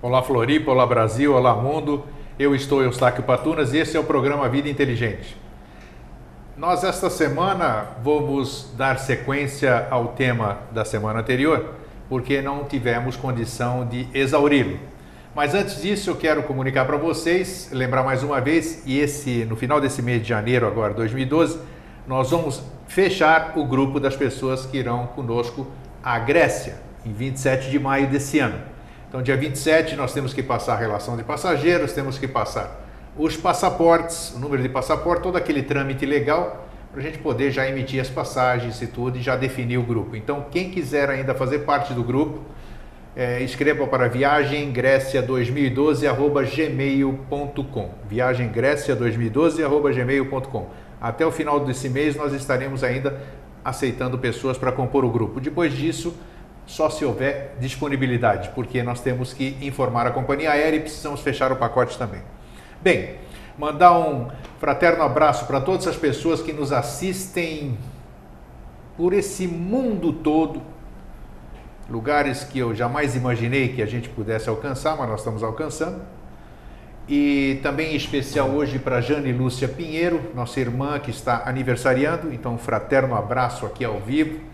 Olá Floripa, olá Brasil, olá mundo. Eu estou Eustáquio Patunas e esse é o programa Vida Inteligente. Nós esta semana vamos dar sequência ao tema da semana anterior, porque não tivemos condição de exauri-lo. Mas antes disso eu quero comunicar para vocês, lembrar mais uma vez, no final desse mês de janeiro agora, 2012, nós vamos fechar o grupo das pessoas que irão conosco à Grécia, em 27 de maio desse ano. Então, dia 27, nós temos que passar a relação de passageiros, temos que passar os passaportes, o número de passaporte, todo aquele trâmite legal, para a gente poder já emitir as passagens e tudo e já definir o grupo. Então, quem quiser ainda fazer parte do grupo, escreva para viagemgrecia2012@gmail.com. viagemgrecia2012@gmail.com. Até o final desse mês nós estaremos ainda aceitando pessoas para compor o grupo. Depois disso, só se houver disponibilidade, porque nós temos que informar a companhia aérea e precisamos fechar o pacote também. Bem, mandar um fraterno abraço para todas as pessoas que nos assistem por esse mundo todo, lugares que eu jamais imaginei que a gente pudesse alcançar, mas nós estamos alcançando. E também em especial hoje para Jane Lúcia Pinheiro, nossa irmã que está aniversariando, então um fraterno abraço aqui ao vivo.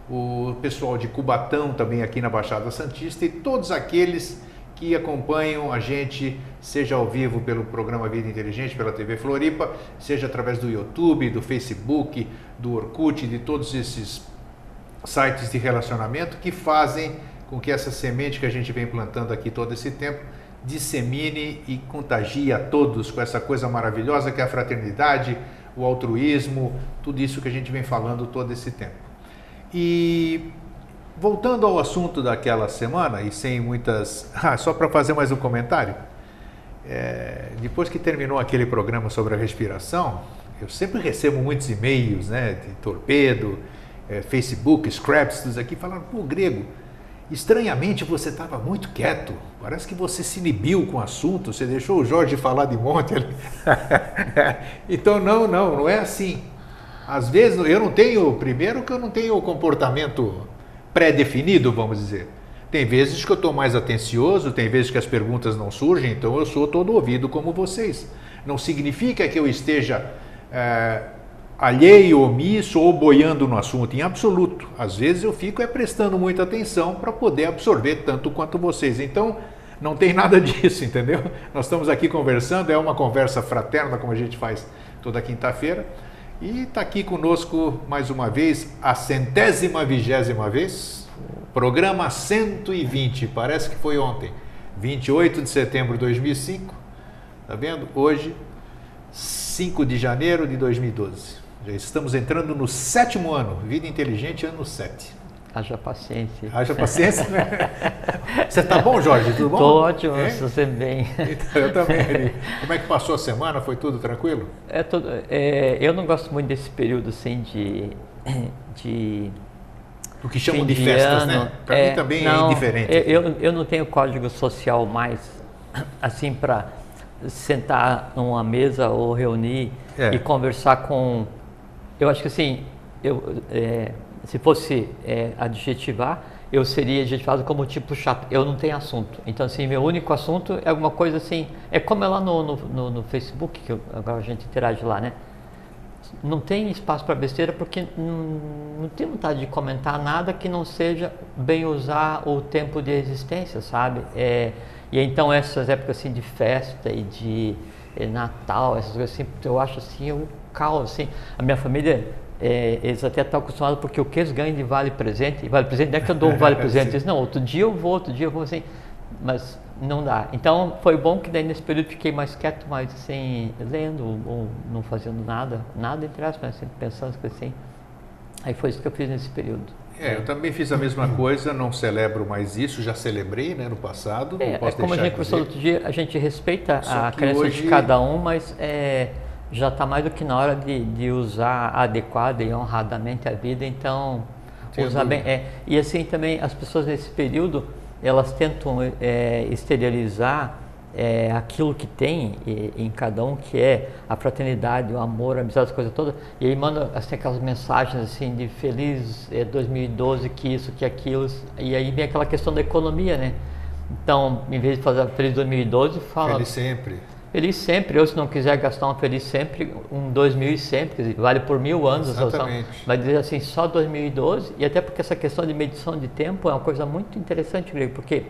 O pessoal de Cubatão também aqui na Baixada Santista e todos aqueles que acompanham a gente, seja ao vivo pelo programa Vida Inteligente, pela TV Floripa, seja através do YouTube, do Facebook, do Orkut, de todos esses sites de relacionamento que fazem com que essa semente que a gente vem plantando aqui todo esse tempo dissemine e contagie a todos com essa coisa maravilhosa que é a fraternidade, o altruísmo, tudo isso que a gente vem falando todo esse tempo. E voltando ao assunto daquela semana, e sem muitas... só para fazer mais um comentário, depois que terminou aquele programa sobre a respiração, eu sempre recebo muitos e-mails, né, de torpedo, Facebook, Scraps, tudo aqui, falando, pô, Grego, estranhamente você estava muito quieto, parece que você se inibiu com o assunto, você deixou o Jorge falar de monte ali. Então não é assim. Às vezes eu não tenho, primeiro que eu não tenho o comportamento pré-definido, vamos dizer. Tem vezes que eu estou mais atencioso, tem vezes que as perguntas não surgem, então eu sou todo ouvido como vocês. Não significa que eu esteja alheio, omisso ou boiando no assunto, em absoluto. Às vezes eu fico prestando muita atenção para poder absorver tanto quanto vocês. Então não tem nada disso, entendeu? Nós estamos aqui conversando, é uma conversa fraterna como a gente faz toda quinta-feira. E está aqui conosco mais uma vez, a 120ª vez, programa 120, parece que foi ontem, 28 de setembro de 2005, tá vendo? Hoje, 5 de janeiro de 2012. Já estamos entrando no 7º ano, Vida Inteligente, ano 7. Haja paciência. Haja paciência, né? Você tá bom, Jorge? Tudo bom? Tô ótimo, você bem. Então, eu também. Como é que passou a semana? Foi tudo tranquilo? Eu não gosto muito desse período assim de o que chamam de festas, né? Para mim também é indiferente. Eu não tenho código social mais assim para sentar numa mesa ou reunir e conversar com... Eu acho que assim, se fosse adjetivar, eu seria adjetivado como tipo chato. Eu não tenho assunto. Então, assim, meu único assunto é alguma coisa assim... É como é lá no Facebook, que agora a gente interage lá, né? Não tem espaço para besteira porque não tem vontade de comentar nada que não seja bem usar o tempo de existência, sabe? E então essas épocas assim de festa e de Natal, essas coisas assim, eu acho assim o caos, assim. A minha família... eles até estão acostumados porque o que eles ganham de vale-presente, vale-presente não é que eu dou um vale-presente, eles não, outro dia eu vou assim, mas não dá. Então foi bom que daí nesse período fiquei mais quieto, mais assim, lendo ou não fazendo nada entre aspas, mas sempre pensando assim. Aí foi isso que eu fiz nesse período. Eu também fiz a mesma coisa, não celebro mais isso, já celebrei, né, no passado. Como a gente conversou outro dia, a gente respeita a crença hoje... de cada um, mas já está mais do que na hora de usar adequada e honradamente a vida, então usar bem. E assim também as pessoas nesse período, elas tentam exteriorizar aquilo que tem em cada um, que é a fraternidade, o amor, a amizade, as coisas todas, e aí manda assim, aquelas mensagens assim de feliz 2012, que isso, que aquilo, e aí vem aquela questão da economia, né? Então, em vez de fazer Feliz 2012, fala... Feliz sempre. Feliz sempre, ou se não quiser gastar um feliz sempre, um 2100, quer dizer, vale por 1000 anos. Exatamente. Vai dizer assim, só 2012, e até porque essa questão de medição de tempo é uma coisa muito interessante, porque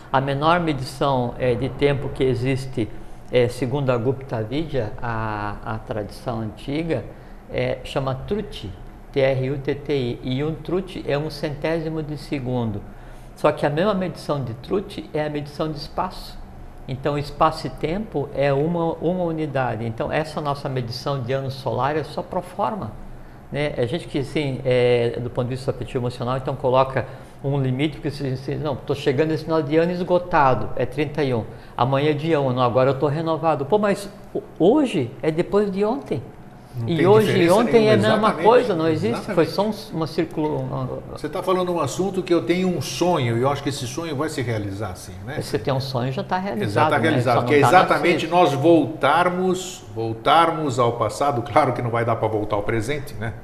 a menor medição de tempo que existe, segundo a Gupta Vidya, a tradição antiga, chama Truti, T-R-U-T-T-I, e um Truti é 1/100º de segundo. Só que a mesma medição de Truti é a medição de espaço. Então, espaço e tempo é uma unidade. Então, essa nossa medição de ano solar é só pro forma, né? A gente que, assim, do ponto de vista afetivo emocional, então coloca um limite, porque você diz, não, estou chegando nesse final de ano esgotado, é 31. Amanhã é dia 1, não, agora eu estou renovado. Pô, mas hoje é depois de ontem. Não e hoje e ontem é a mesma coisa, não existe, exatamente. Foi só uma círculo... Você está falando um assunto que eu tenho um sonho, e eu acho que esse sonho vai se realizar assim, né? Você tem um sonho, já está realizado. Já está realizado, né? Que é exatamente nós voltarmos ao passado, claro que não vai dar para voltar ao presente, né?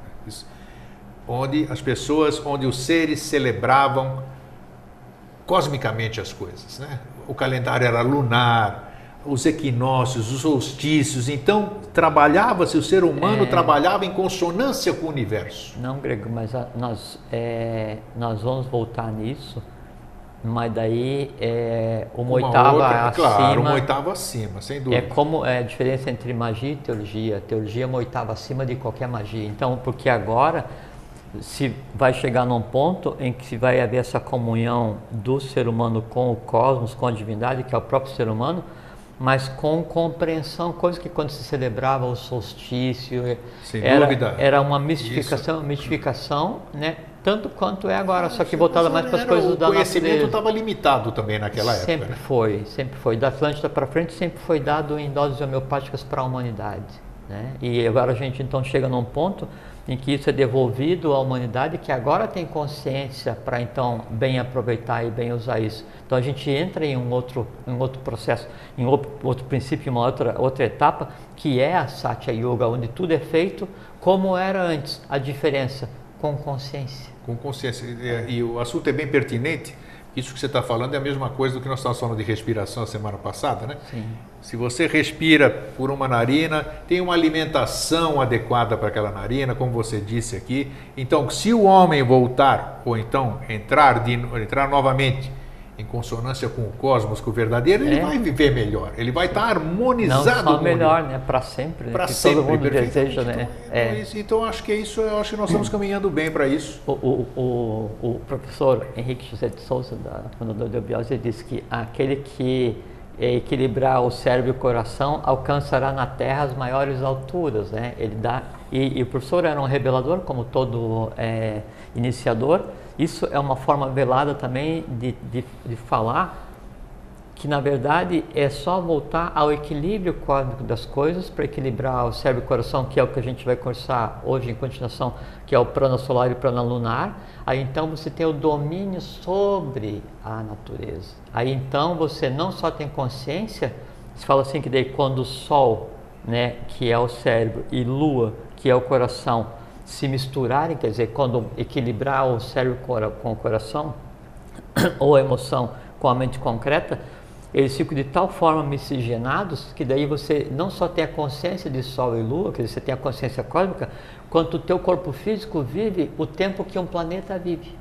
Onde as pessoas, onde os seres celebravam cosmicamente as coisas, né? O calendário era lunar, os equinócios, os solstícios, então trabalhava-se, o ser humano trabalhava em consonância com o universo. Não, Grego, mas nós vamos voltar nisso, mas daí uma oitava acima... Claro, uma oitava acima, sem dúvida. É como a diferença entre magia e teologia. A teologia é uma oitava acima de qualquer magia. Então, porque agora se vai chegar num ponto em que vai haver essa comunhão do ser humano com o cosmos, com a divindade, que é o próprio ser humano, mas com compreensão, coisa que quando se celebrava o solstício, era uma mistificação, né? Tanto quanto é agora, só que voltada mais para as coisas da natureza. O conhecimento estava limitado também naquela época. Sempre foi. Da Atlântida para frente sempre foi dado em doses homeopáticas para a humanidade, né? E agora a gente então chega num ponto em que isso é devolvido à humanidade, que agora tem consciência para então bem aproveitar e bem usar isso. Então a gente entra em um outro processo, em outro princípio, uma outra etapa, que é a Satya Yoga, onde tudo é feito como era antes, a diferença com consciência. Com consciência, e o assunto é bem pertinente. Isso que você está falando é a mesma coisa do que nós estávamos falando de respiração a semana passada, né? Sim. Se você respira por uma narina, tem uma alimentação adequada para aquela narina, como você disse aqui. Então, se o homem voltar, ou então entrar novamente em consonância com o cosmos, com o verdadeiro, ele vai viver melhor, ele vai estar harmonizado. Não só melhor, né? Para sempre, né? Para que sempre, todo mundo deseja, né? Então, acho que é isso, eu acho que nós estamos caminhando bem para isso. O professor Henrique José de Souza, fundador da Eubiose, disse que aquele que equilibrar o cérebro e o coração alcançará na Terra as maiores alturas, né? Ele dá, e o professor era um revelador, como todo iniciador. Isso é uma forma velada também de falar que, na verdade, é só voltar ao equilíbrio cósmico das coisas para equilibrar o cérebro e o coração, que é o que a gente vai conversar hoje em continuação, que é o prana solar e o prana lunar. Aí então você tem o domínio sobre a natureza. Aí então você não só tem consciência, se fala assim que daí quando o Sol, né, que é o cérebro, e Lua, que é o coração, se misturarem, quer dizer, quando equilibrar o cérebro com o coração, ou a emoção com a mente concreta, eles ficam de tal forma miscigenados que daí você não só tem a consciência de Sol e Lua, quer dizer, você tem a consciência cósmica, quanto o teu corpo físico vive o tempo que um planeta vive.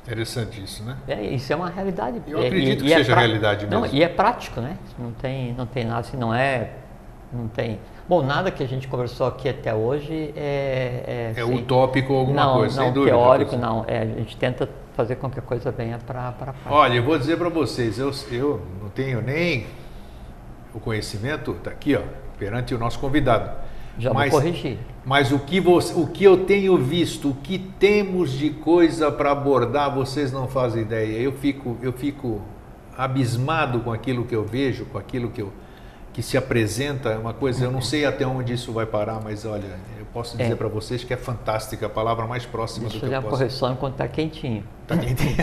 Interessante isso, né? Isso é uma realidade. Eu acredito que seja realidade mesmo. Não, e é prático, né? Não tem nada assim, não tem... Bom, nada que a gente conversou aqui até hoje é assim, utópico ou alguma coisa, sem dúvida. Teórico, não. A gente tenta fazer com que a coisa venha para a prática. Olha, eu vou dizer para vocês, eu não tenho nem o conhecimento, está aqui, ó, perante o nosso convidado. Já vou corrigir. Mas o que eu tenho visto, o que temos de coisa para abordar, vocês não fazem ideia. Eu fico abismado com aquilo que eu vejo, com aquilo que que se apresenta, é uma coisa, eu não sei até onde isso vai parar, mas olha, eu posso dizer para vocês que é fantástica, a palavra mais próxima do que eu posso. Deixa eu fazer a correção enquanto está quentinho. Está quentinho.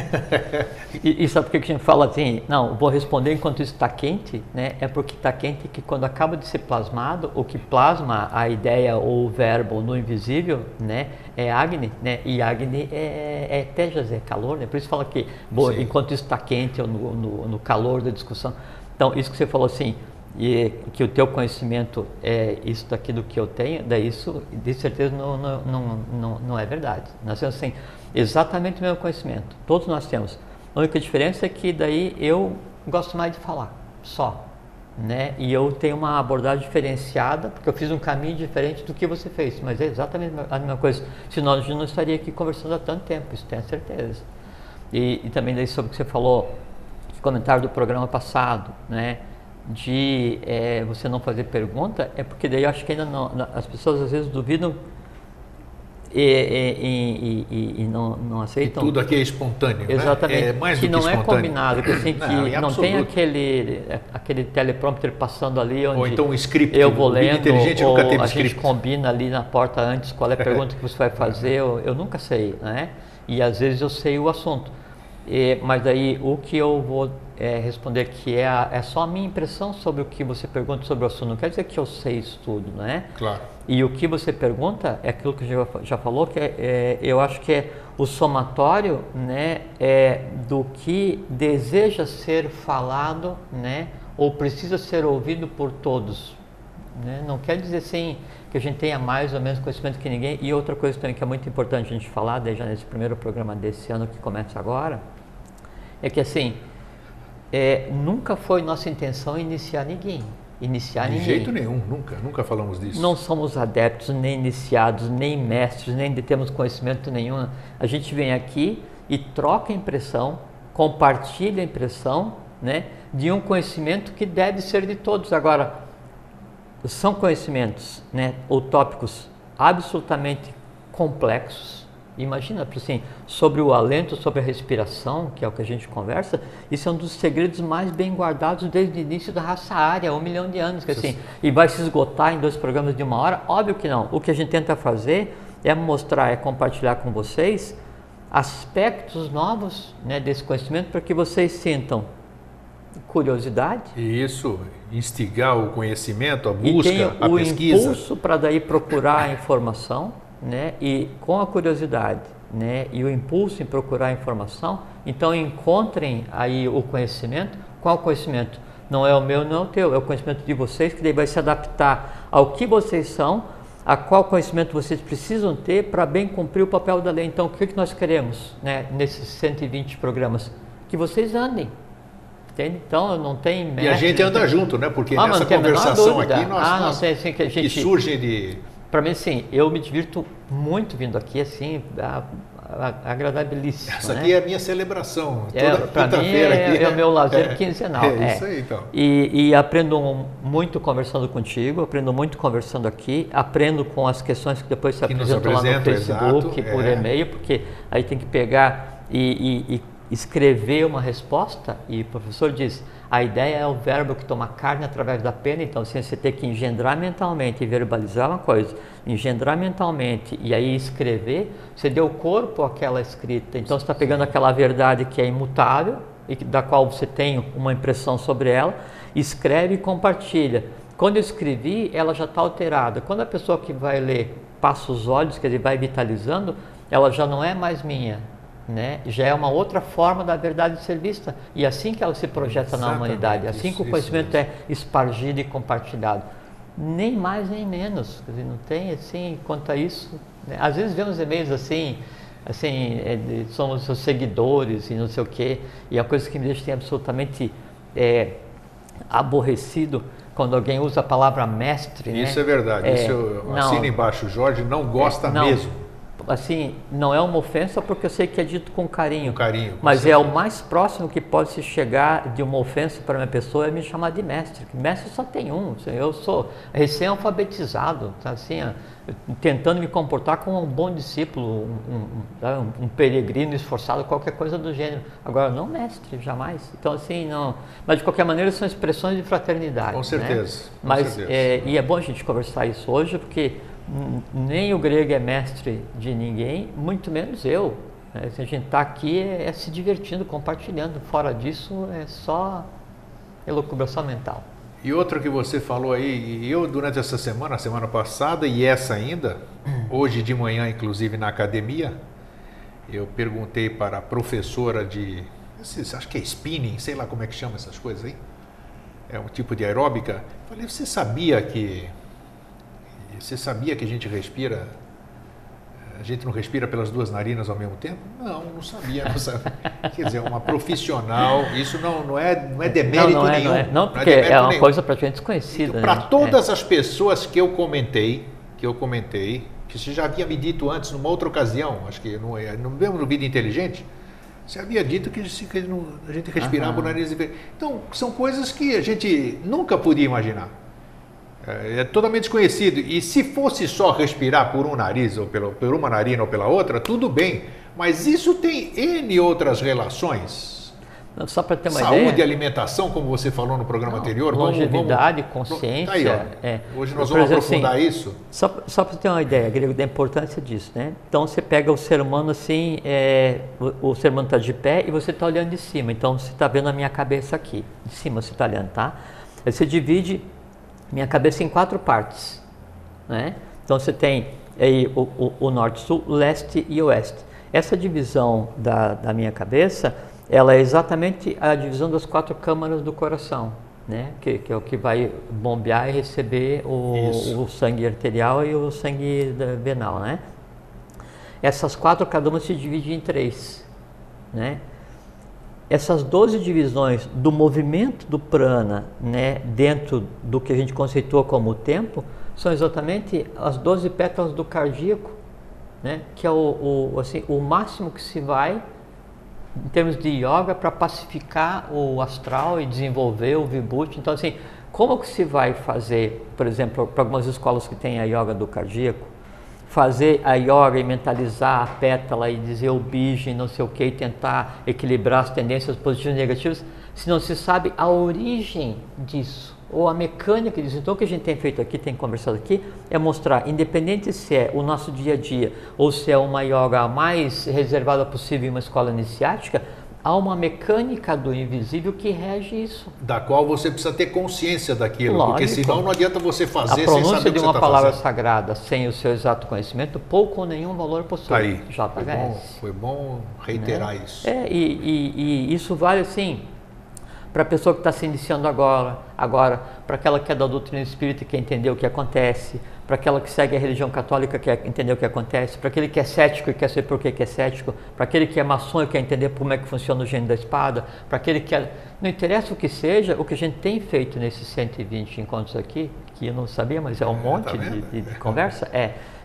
E sabe por que a gente fala assim, não, vou responder enquanto isso está quente, né? É porque está quente que quando acaba de ser plasmado, o que plasma a ideia ou o verbo no invisível, né? É Agni, né? E Agni é Tejas, é calor, né? Por isso fala que enquanto isso está quente ou no calor da discussão. Então, isso que você falou assim, e que o teu conhecimento é isso daqui do que eu tenho, daí isso de certeza não é verdade. Nós temos assim, exatamente o mesmo conhecimento, todos nós temos. A única diferença é que daí eu gosto mais de falar, só, né? E eu tenho uma abordagem diferenciada, porque eu fiz um caminho diferente do que você fez, mas é exatamente a mesma coisa, senão a gente não estaria aqui conversando há tanto tempo, isso tenho certeza. E também daí sobre o que você falou, comentário do programa passado, né? De você não fazer pergunta, é porque daí eu acho que ainda não, as pessoas às vezes duvidam e não aceitam. E tudo aqui é espontâneo, exatamente, né? É mais que do não que é combinado, que, assim, que não tem aquele teleprompter passando ali onde ou então um script, eu vou lendo, inteligente ou nunca teve a script. gente combina ali na porta antes qual é a pergunta que você vai fazer, eu nunca sei, né? E às vezes eu sei o assunto. Mas daí o que eu vou responder que é só a minha impressão sobre o que você pergunta sobre o assunto, não quer dizer que eu sei isso tudo, né? Claro. E o que você pergunta é aquilo que já falou, que eu acho que é o somatório, né, do que deseja ser falado, né, ou precisa ser ouvido por todos, né? Não quer dizer assim que a gente tenha mais ou menos conhecimento que ninguém. E outra coisa também que é muito importante a gente falar, já nesse primeiro programa desse ano que começa agora, é que assim, nunca foi nossa intenção iniciar ninguém. De jeito nenhum, nunca falamos disso. Não somos adeptos, nem iniciados, nem mestres, nem temos conhecimento nenhum. A gente vem aqui e troca a impressão, compartilha a impressão, né, de um conhecimento que deve ser de todos. Agora, são conhecimentos, né, ou tópicos absolutamente complexos. Imagina, assim, sobre o alento, sobre a respiração, que é o que a gente conversa, isso é um dos segredos mais bem guardados desde o início da raça ária, 1 milhão de anos, que assim, e vai se esgotar em 2 programas de 1 hora? Óbvio que não. O que a gente tenta fazer é mostrar, compartilhar com vocês aspectos novos, né, desse conhecimento, para que vocês sintam curiosidade. Isso, instigar o conhecimento, a busca, a pesquisa. O impulso para daí procurar a informação, né? E com a curiosidade, né? E o impulso em procurar a informação, então encontrem aí o conhecimento. Qual conhecimento? Não é o meu, não é o teu, é o conhecimento de vocês, que daí vai se adaptar ao que vocês são, a qual conhecimento vocês precisam ter para bem cumprir o papel da lei. Então, o que nós queremos, né, nesses 120 programas? Que vocês andem. Entende? Então, não tem mestre, e a gente anda junto, né? Porque nessa conversação aqui, nós assim, que a gente, que surge de... Para mim, assim, eu me divirto muito vindo aqui, assim, agradabilíssimo. Essa né? aqui é a minha celebração, toda quinta-feira aqui. É o meu lazer quinzenal. É isso aí, então. E aprendo muito conversando contigo, aprendo muito conversando aqui, aprendo com as questões que depois se apresentam lá no Facebook, por e-mail, porque aí tem que pegar e escrever uma resposta, e o professor diz, a ideia é o verbo que toma carne através da pena. Então assim, você tem que engendrar mentalmente e verbalizar uma coisa, engendrar mentalmente e aí escrever, você deu corpo àquela escrita. Então você está pegando aquela verdade que é imutável e da qual você tem uma impressão sobre ela, escreve e compartilha. Quando eu escrevi, ela já está alterada. Quando a pessoa que vai ler passa os olhos, quer dizer, vai vitalizando, ela já não é mais minha, né? Já é uma outra forma da verdade ser vista, e assim que ela se projeta na humanidade, assim que o conhecimento é espargido e compartilhado, nem mais nem menos. Quer dizer, não tem assim quanto a isso, né? Às vezes vemos e-mails assim somos seus seguidores e não sei o quê, e a coisa que me deixa absolutamente aborrecido quando alguém usa a palavra mestre. Isso né? é verdade, isso eu assino embaixo, o Jorge não gosta mesmo. assim, não é uma ofensa porque eu sei que é dito com carinho. Com carinho. Mas é o mais próximo que pode se chegar de uma ofensa para uma pessoa é me chamar de mestre. Mestre só tem um. Eu sou recém-alfabetizado, tá, assim, tentando me comportar como um bom discípulo, um peregrino esforçado, qualquer coisa do gênero. Agora, não mestre, jamais. Então, assim, não. Mas de qualquer maneira são expressões de fraternidade. Com certeza. Né? Com Mas certeza. e é bom a gente conversar isso hoje, porque nem o grego é mestre de ninguém, muito menos eu. Né? Se a gente está aqui é se divertindo, compartilhando. Fora disso é só elucubração mental. E outro que você falou aí, e eu durante essa semana, a semana passada e essa ainda, hoje de manhã inclusive na academia, eu perguntei para a professora de, acho que é spinning, sei lá como é que chama essas coisas aí, é um tipo de aeróbica. Falei, você sabia que a gente respira, a gente não respira pelas duas narinas ao mesmo tempo? Não, não sabia. Quer dizer, uma profissional, isso não é demérito nenhum. Não, porque é uma coisa praticamente desconhecida. Então, para todas as pessoas que eu comentei, que você já havia me dito antes, numa outra ocasião, acho que no mesmo no Vida Inteligente, você havia dito que a gente respirava por nariz. Então, são coisas que a gente nunca podia imaginar. É totalmente desconhecido. E se fosse só respirar por um nariz, ou por uma narina ou pela outra, tudo bem. Mas isso tem N outras relações. Só para ter uma Saúde ideia. e alimentação, como você falou no programa anterior. Longevidade, consciência. Tá aí, hoje nós vamos aprofundar assim, isso. Só para ter uma ideia, Grego, da importância disso, né? Então você pega o ser humano assim, o ser humano está de pé e você está olhando de cima. Então você está vendo a minha cabeça aqui. De cima você está olhando, tá? Aí você divide minha cabeça em 4 partes, né? Então você tem aí o norte, sul, leste e oeste. Essa divisão da minha cabeça, ela é exatamente a divisão das 4 câmaras do coração, né? Que é o que vai bombear e receber o sangue arterial e o sangue venal, né? Essas 4, cada uma se divide em 3, né? Essas 12 divisões do movimento do prana, né, dentro do que a gente conceitua como o tempo, são exatamente as 12 pétalas do cardíaco, né, que é o máximo que se vai em termos de yoga para pacificar o astral e desenvolver o vibhuti. Então, assim, como que se vai fazer, por exemplo, para algumas escolas que tem a yoga do cardíaco, fazer a yoga e mentalizar a pétala e dizer o bija e não sei o que, e tentar equilibrar as tendências positivas e negativas, se não se sabe a origem disso, ou a mecânica disso. Então o que a gente tem feito aqui, tem conversado aqui, é mostrar, independente se é o nosso dia a dia, ou se é uma yoga mais reservada possível em uma escola iniciática, há uma mecânica do invisível que rege isso. Da qual você precisa ter consciência daquilo, Lógico. Porque senão não adianta você fazer sem saber o que A pronúncia de uma palavra fazendo. sagrada sem o seu exato conhecimento, pouco ou nenhum valor possui. Tá aí. JHS. Foi bom reiterar isso. E isso vale assim para a pessoa que está se iniciando agora, para aquela que é da doutrina espírita e quer entender o que acontece, para aquela que segue a religião católica e quer entender o que acontece, para aquele que é cético e quer saber por que é cético, para aquele que é maçom e quer entender como é que funciona o gênio da espada, para aquele que é... Não interessa o que seja, o que a gente tem feito nesses 120 encontros aqui, que eu não sabia, mas é um monte de conversa,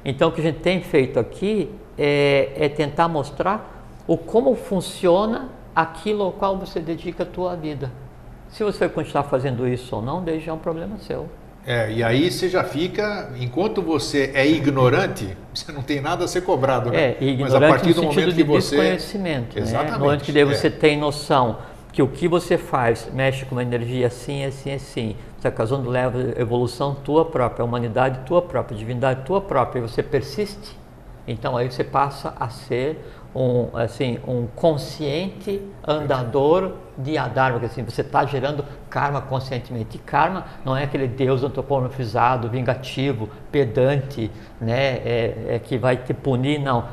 Então o que a gente tem feito aqui é tentar mostrar como funciona aquilo ao qual você dedica a tua vida. Se você vai continuar fazendo isso ou não, daí já é um problema seu. E aí você já fica, enquanto você é ignorante, você não tem nada a ser cobrado, né? Ignorante mas a partir do no sentido momento de que você... desconhecimento, Exatamente. Né? No momento que daí você tem noção que o que você faz mexe com uma energia assim, assim, assim, você está causando leva evolução tua própria, humanidade tua própria, divindade tua própria, e você persiste, então aí você passa a ser um consciente andador de Adharma, que assim, você está gerando karma conscientemente. E karma não é aquele Deus antropomorfizado, vingativo, pedante, né, que vai te punir, não.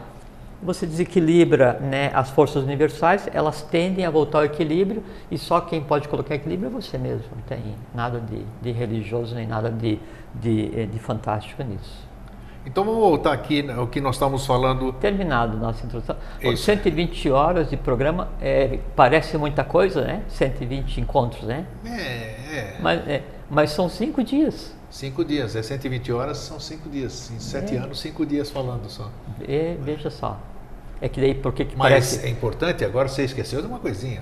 Você desequilibra, né, as forças universais, elas tendem a voltar ao equilíbrio, e só quem pode colocar equilíbrio é você mesmo. Não tem nada de religioso, nem nada de fantástico nisso. Então vamos voltar aqui ao que nós estamos falando. Terminado nossa introdução. Isso. 120 horas de programa, parece muita coisa, né? 120 encontros, né? Mas são 5 dias. 5 dias, 120 horas são 5 dias. Em 7 anos, 5 dias falando só. Veja só. É que daí, por que Mas parece... é importante, agora você esqueceu de uma coisinha.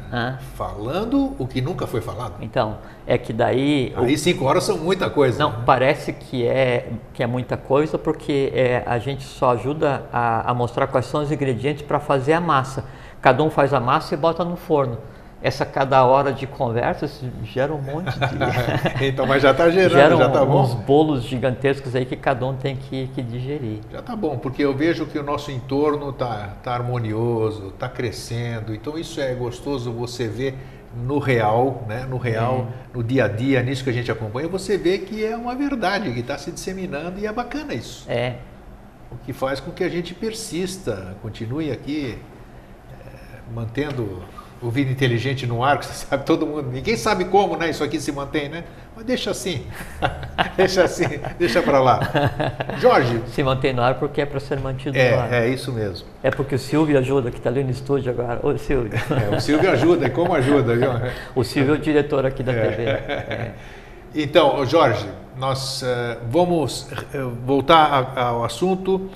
Falando o que nunca foi falado. Então, é que daí... Aí 5 horas são muita coisa. Não, né? parece que é muita coisa, porque a gente só ajuda a mostrar quais são os ingredientes para fazer a massa. Cada um faz a massa e bota no forno. Essa cada hora de conversa gera um monte de... Então, mas já está gerando, já está bom. Uns bolos gigantescos aí que cada um tem que digerir. Já está bom, porque eu vejo que o nosso entorno está harmonioso, está crescendo. Então isso é gostoso você ver no real, né? No real, no dia a dia, nisso que a gente acompanha, você vê que é uma verdade, que está se disseminando e é bacana isso. O que faz com que a gente persista, continue aqui mantendo o Vida Inteligente no ar, que você sabe, todo mundo, ninguém sabe como, né? Isso aqui se mantém, né? Mas deixa assim, deixa para lá. Jorge. Se mantém no ar porque é para ser mantido no ar. É isso mesmo. É porque o Silvio ajuda, que está ali no estúdio agora. Ô, Silvio. O Silvio ajuda, e como ajuda, viu? O Silvio é o diretor aqui da TV. Então, Jorge, nós vamos voltar ao assunto.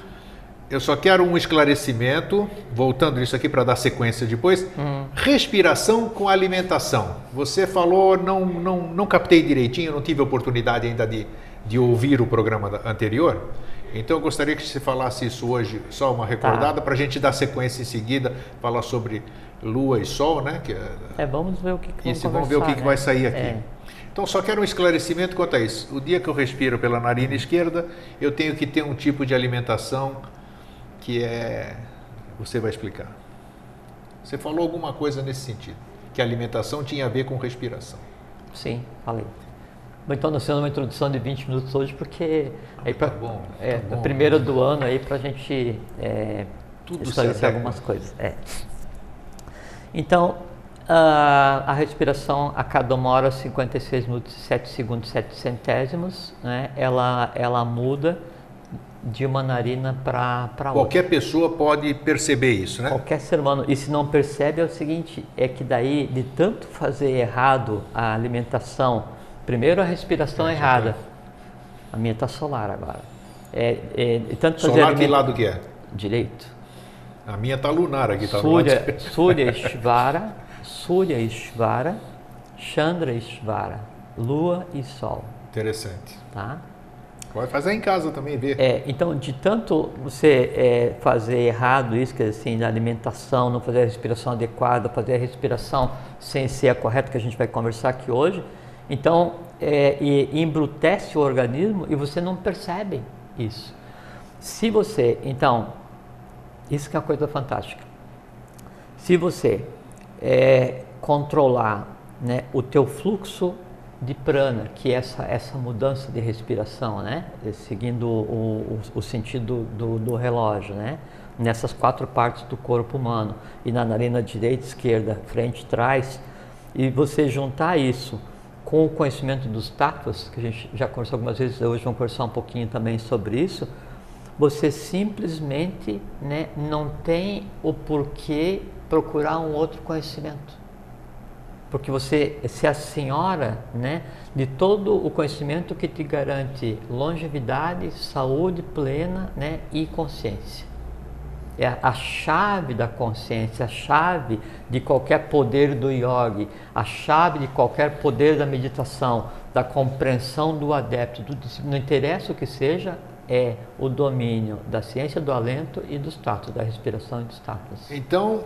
Eu só quero um esclarecimento, voltando nisso aqui para dar sequência depois. Respiração com alimentação. Você falou, não captei direitinho, não tive oportunidade ainda de ouvir o programa anterior. Então eu gostaria que você falasse isso hoje, só uma recordada, para a gente dar sequência em seguida, falar sobre Lua e Sol, né? Vamos ver o que vamos ver o que vai sair aqui. Então, só quero um esclarecimento quanto a isso. O dia que eu respiro pela narina esquerda, eu tenho que ter um tipo de alimentação que você vai explicar. Você falou alguma coisa nesse sentido, que a alimentação tinha a ver com respiração. Sim, falei. Então, nós temos uma introdução de 20 minutos hoje, porque a primeira do ano aí para a gente esclarecer algumas coisas. Então, a respiração a cada 1 hora, 56 minutos e 7 segundos, 7 centésimos, né? Ela muda de uma narina para outra. Qualquer pessoa pode perceber isso, né? Qualquer ser humano. E se não percebe é o seguinte, é que daí de tanto fazer errado a alimentação, primeiro a respiração errada. A minha está solar agora. Tanto fazer solar que lado que é? Direito. A minha está lunar aqui. Tá Surya Ishvara, Chandra Ishvara, Lua e Sol. Interessante. Tá? Pode fazer em casa também, ver. Então, de tanto você fazer errado isso, que assim, na alimentação, não fazer a respiração adequada, fazer a respiração sem ser a correta, que a gente vai conversar aqui hoje, então, embrutece o organismo e você não percebe isso. Se você, então, isso que é uma coisa fantástica, se você controlar, né, o teu fluxo de prana, que é essa mudança de respiração, né? Seguindo o sentido do relógio, né? Nessas 4 partes do corpo humano, e na narina direita, esquerda, frente, trás, e você juntar isso com o conhecimento dos tattvas, que a gente já conversou algumas vezes, hoje vamos conversar um pouquinho também sobre isso, você simplesmente, né, não tem o porquê procurar um outro conhecimento. Porque você se assenhora, né, de todo o conhecimento que te garante longevidade, saúde plena, né, e consciência. É a chave da consciência, a chave de qualquer poder do yogi, a chave de qualquer poder da meditação, da compreensão do adepto, não interessa o que seja, é o domínio da ciência do alento e dos tatos, da respiração e dos tatos. Então,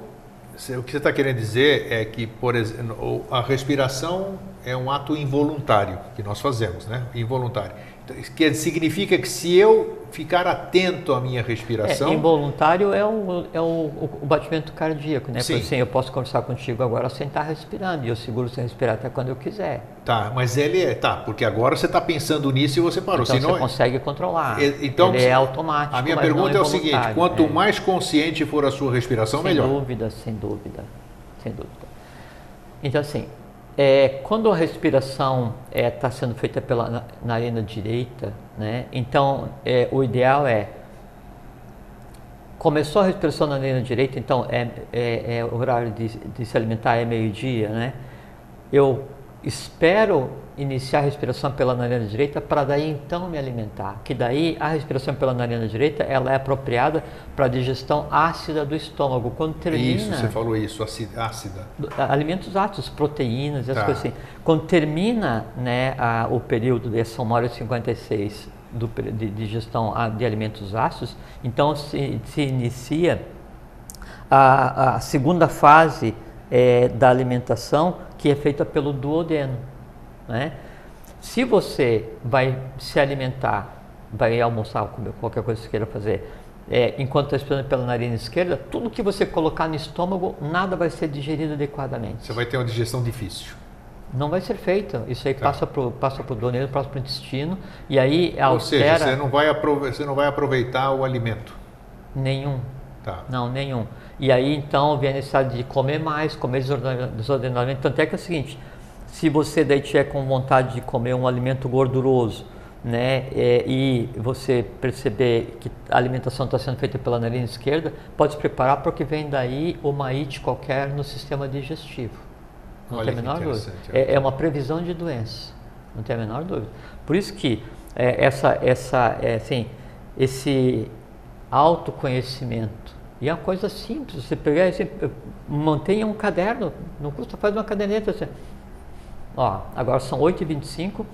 o que você está querendo dizer é que, por exemplo, a respiração é um ato involuntário que nós fazemos, né? Involuntário. Então, que significa que se eu ficar atento à minha respiração... Involuntário é o batimento cardíaco, né? Sim. Porque assim, eu posso conversar contigo agora sem estar respirando, e eu seguro sem respirar até quando eu quiser. Tá, mas ele porque agora você está pensando nisso e você parou. Então senão, você consegue controlar, então, ele é automático. A minha pergunta é o seguinte, quanto mais consciente for a sua respiração, melhor. Sem dúvida. Então assim, quando a respiração está sendo feita pela narina direita, né? Então o ideal começou a respiração na narina direita, então o horário de se alimentar é meio-dia, né? Eu espero iniciar a respiração pela narina direita para daí então me alimentar, que daí a respiração pela narina direita ela é apropriada para a digestão ácida do estômago. Quando termina... Isso, você falou isso, ácida. Alimentos ácidos, proteínas, essas Tá. coisas assim. Quando termina, né, o período de são 1h56 de digestão de alimentos ácidos, então se inicia a segunda fase da alimentação, que é feita pelo duodeno, né? Se você vai se alimentar, vai almoçar, comer qualquer coisa que você queira fazer, enquanto está respirando pela narina esquerda, tudo que você colocar no estômago, nada vai ser digerido adequadamente. Você vai ter uma digestão difícil. Não vai ser feito. Isso aí Tá. passa para o duodeno, passa para o intestino, e aí Ou altera... seja, você não vai aproveitar o alimento. Nenhum. Tá. Não, nenhum. E aí então vem a necessidade de comer mais, comer desordenadamente. Tanto é que é o seguinte, se você daí tiver com vontade de comer um alimento gorduroso, né, e você perceber que a alimentação está sendo feita pela narina esquerda, pode se preparar porque vem daí uma ite qualquer no sistema digestivo. Não Olha tem a que menor dúvida. interessante. É uma previsão de doença. Não tem a menor dúvida. Por isso que esse autoconhecimento, e é uma coisa simples, você pegar assim, mantenha um caderno, não custa, faz uma caderneta assim. Ó, agora são 8h25,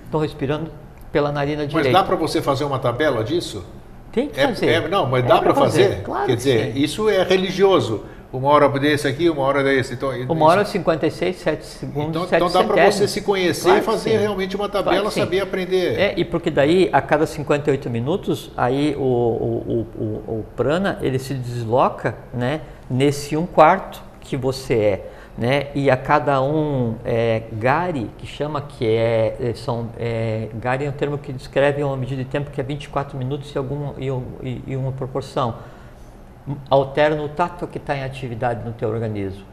estou respirando pela narina direita. Mas dá para você fazer uma tabela disso? Tem que fazer. Não, mas dá para fazer? Claro. Quer dizer, sim. isso é religioso. Uma hora desse aqui, uma hora desse. Então, 1h56, 7 segundos, 7 então dá para você se conhecer Claro e fazer sim. realmente uma tabela, Claro que sim. saber aprender. E porque daí, a cada 58 minutos, aí o prana, ele se desloca, né, nesse 1/4 que você é, né, e a cada gari, que chama gari é um termo que descreve uma medida de tempo que é 24 minutos e uma proporção. Altera no tato que está em atividade no teu organismo,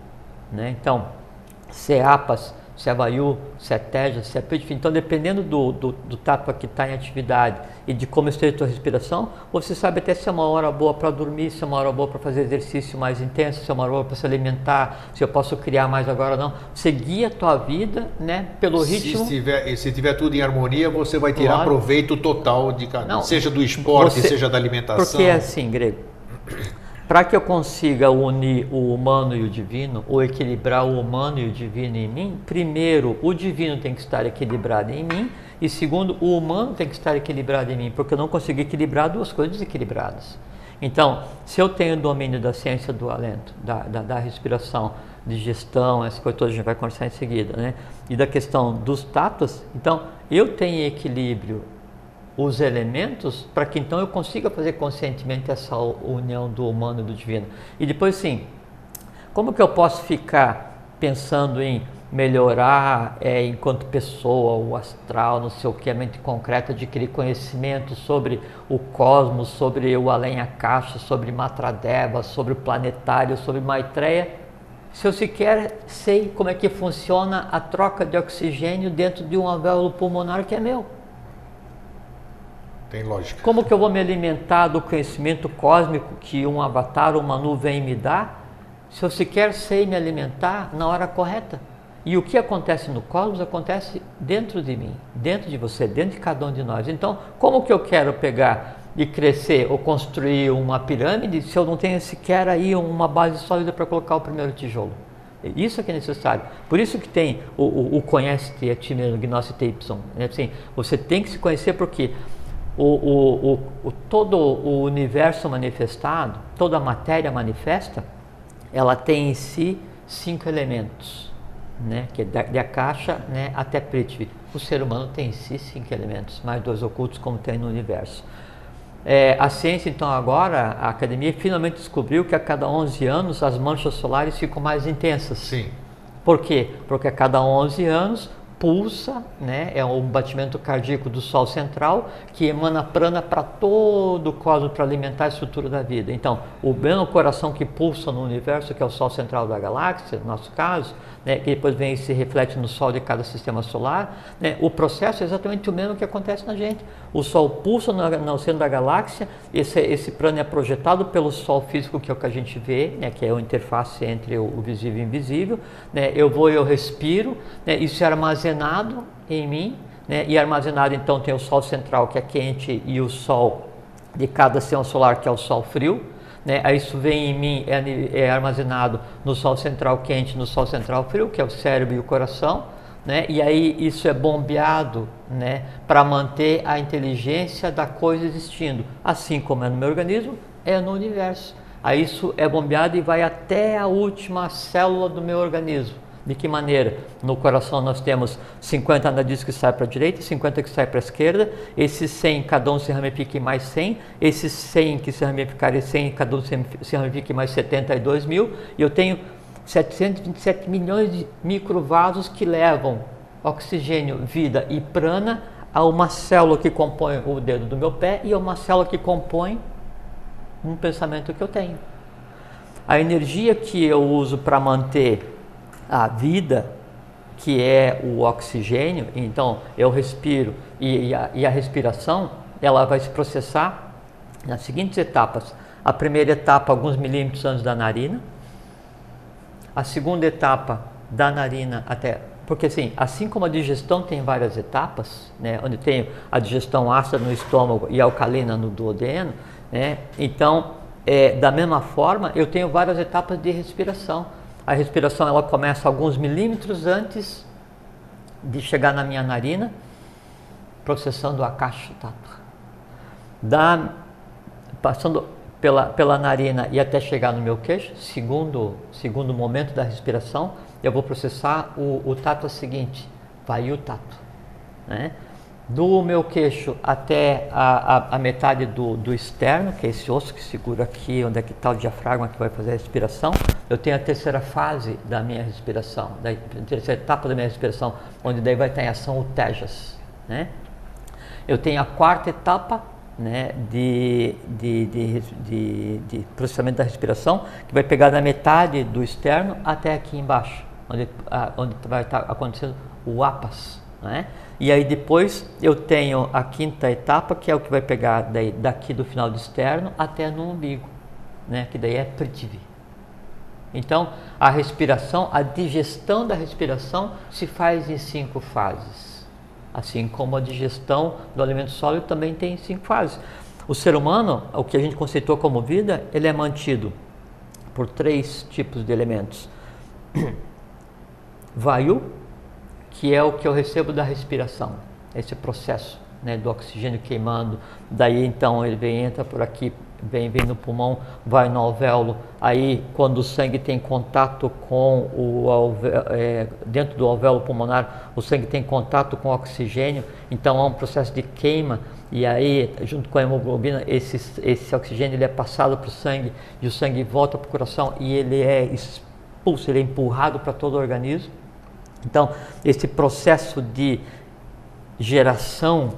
né? Então, se é apas, se é vayu, se é teja, se é peito, então dependendo do tato que está em atividade e de como esteja a tua respiração, você sabe até se é uma hora boa para dormir, se é uma hora boa para fazer exercício mais intenso, se é uma hora boa para se alimentar, se eu posso criar mais agora ou não. Você guia a tua vida, né, pelo ritmo. Se tiver tudo em harmonia, você vai tirar proveito total de cada, Não, seja do esporte, seja da alimentação. Porque é assim, Grego. Para que eu consiga unir o humano e o divino, ou equilibrar o humano e o divino em mim, primeiro, o divino tem que estar equilibrado em mim, e segundo, o humano tem que estar equilibrado em mim, porque eu não consigo equilibrar duas coisas desequilibradas. Então, se eu tenho domínio da ciência do alento, da respiração, digestão, essa coisa toda a gente vai conversar em seguida, né? E da questão dos tatos, então, eu tenho equilíbrio os elementos para que então eu consiga fazer conscientemente essa união do humano e do divino. E depois sim, como que eu posso ficar pensando em melhorar enquanto pessoa, o astral, não sei o que, a mente concreta, adquirir conhecimento sobre o cosmos, sobre o além-a-caixa, sobre Matradeva, sobre o planetário, sobre Maitreya, se eu sequer sei como é que funciona a troca de oxigênio dentro de um alvéolo pulmonar que é meu? Tem lógica. Como que eu vou me alimentar do conhecimento cósmico que um avatar, uma nuvem me dá, se eu sequer sei me alimentar na hora correta? E o que acontece no cosmos acontece dentro de mim, dentro de você, dentro de cada um de nós. Então, como que eu quero pegar e crescer ou construir uma pirâmide se eu não tenho sequer aí uma base sólida para colocar o primeiro tijolo? Isso é que é necessário. Por isso que tem o conhece-te a ti mesmo, gnose-te ipsum. Assim, você tem que se conhecer porque todo o universo manifestado, toda a matéria manifesta, ela tem em si 5 elementos, né? Que é de Akasha, né, até Prithvi. O ser humano tem em si 5 elementos, mais 2 ocultos como tem no universo. A ciência, então, agora, a academia finalmente descobriu que a cada 11 anos as manchas solares ficam mais intensas. Sim. Por quê? Porque a cada 11 anos pulsa, né? É um batimento cardíaco do Sol central que emana prana para todo o cosmos para alimentar a estrutura da vida. Então, o mesmo coração que pulsa no universo, que é o Sol central da galáxia, no nosso caso, né? Que depois vem e se reflete no Sol de cada sistema solar, né? O processo é exatamente o mesmo que acontece na gente. O Sol pulsa no centro da galáxia, esse prana é projetado pelo Sol físico, que é o que a gente vê, né? Que é a interface entre o visível e o invisível, né? Eu respiro, né? Isso é armazenado em mim, né? E armazenado, então, tem o Sol central, que é quente, e o Sol de cada sistema solar, que é o Sol frio, né? Aí isso vem em mim, é armazenado no Sol central quente, no Sol central frio, que é o cérebro e o coração, né? E aí isso é bombeado, né? Para manter a inteligência da coisa existindo, assim como é no meu organismo, é no universo. Aí isso é bombeado e vai até a última célula do meu organismo. De que maneira? No coração nós temos 50 anadis que saem para a direita, 50 que saem para a esquerda, esses 100 cada um se ramifica em mais 100, esses 100 que se ramificarem 100 cada um se ramifica em mais 72 mil, e eu tenho 727 milhões de microvasos que levam oxigênio, vida e prana a uma célula que compõe o dedo do meu pé e a uma célula que compõe um pensamento que eu tenho. A energia que eu uso para manter a vida, que é o oxigênio, então eu respiro e a respiração, ela vai se processar nas seguintes etapas. A primeira etapa, alguns milímetros antes da narina. A segunda etapa, da narina até... Porque assim como a digestão tem várias etapas, né, onde tem a digestão ácida no estômago e alcalina no duodeno, né, então, da mesma forma, eu tenho várias etapas de respiração. A respiração ela começa alguns milímetros antes de chegar na minha narina, processando a caixa tátua. Passando pela narina e até chegar no meu queixo, segundo momento da respiração, eu vou processar o tato seguinte, vai o tato, né? Do meu queixo até a metade do externo, que é esse osso que segura aqui, onde é que está o diafragma que vai fazer a respiração, eu tenho a terceira fase da minha respiração, a terceira etapa da minha respiração, onde daí vai estar em ação o tejas, né? Eu tenho a quarta etapa, né, de processamento da respiração, que vai pegar da metade do externo até aqui embaixo, onde vai estar acontecendo o apas, né? E aí depois eu tenho a quinta etapa, que é o que vai pegar daqui do final do externo até no umbigo, né? Que daí é Prithvi. Então a respiração, a digestão da respiração se faz em 5 fases, assim como a digestão do alimento sólido também tem 5 fases. O ser humano, o que a gente conceitou como vida, ele é mantido por 3 tipos de elementos. Vayu, que é o que eu recebo da respiração, esse processo, né, do oxigênio queimando, daí então ele entra por aqui, vem no pulmão, vai no alvéolo, aí quando o sangue tem contato com dentro do alvéolo pulmonar, o sangue tem contato com o oxigênio, então há um processo de queima, e aí junto com a hemoglobina, esse oxigênio ele é passado para o sangue, e o sangue volta para o coração, e ele é expulso, ele é empurrado para todo o organismo. Então, esse processo de geração,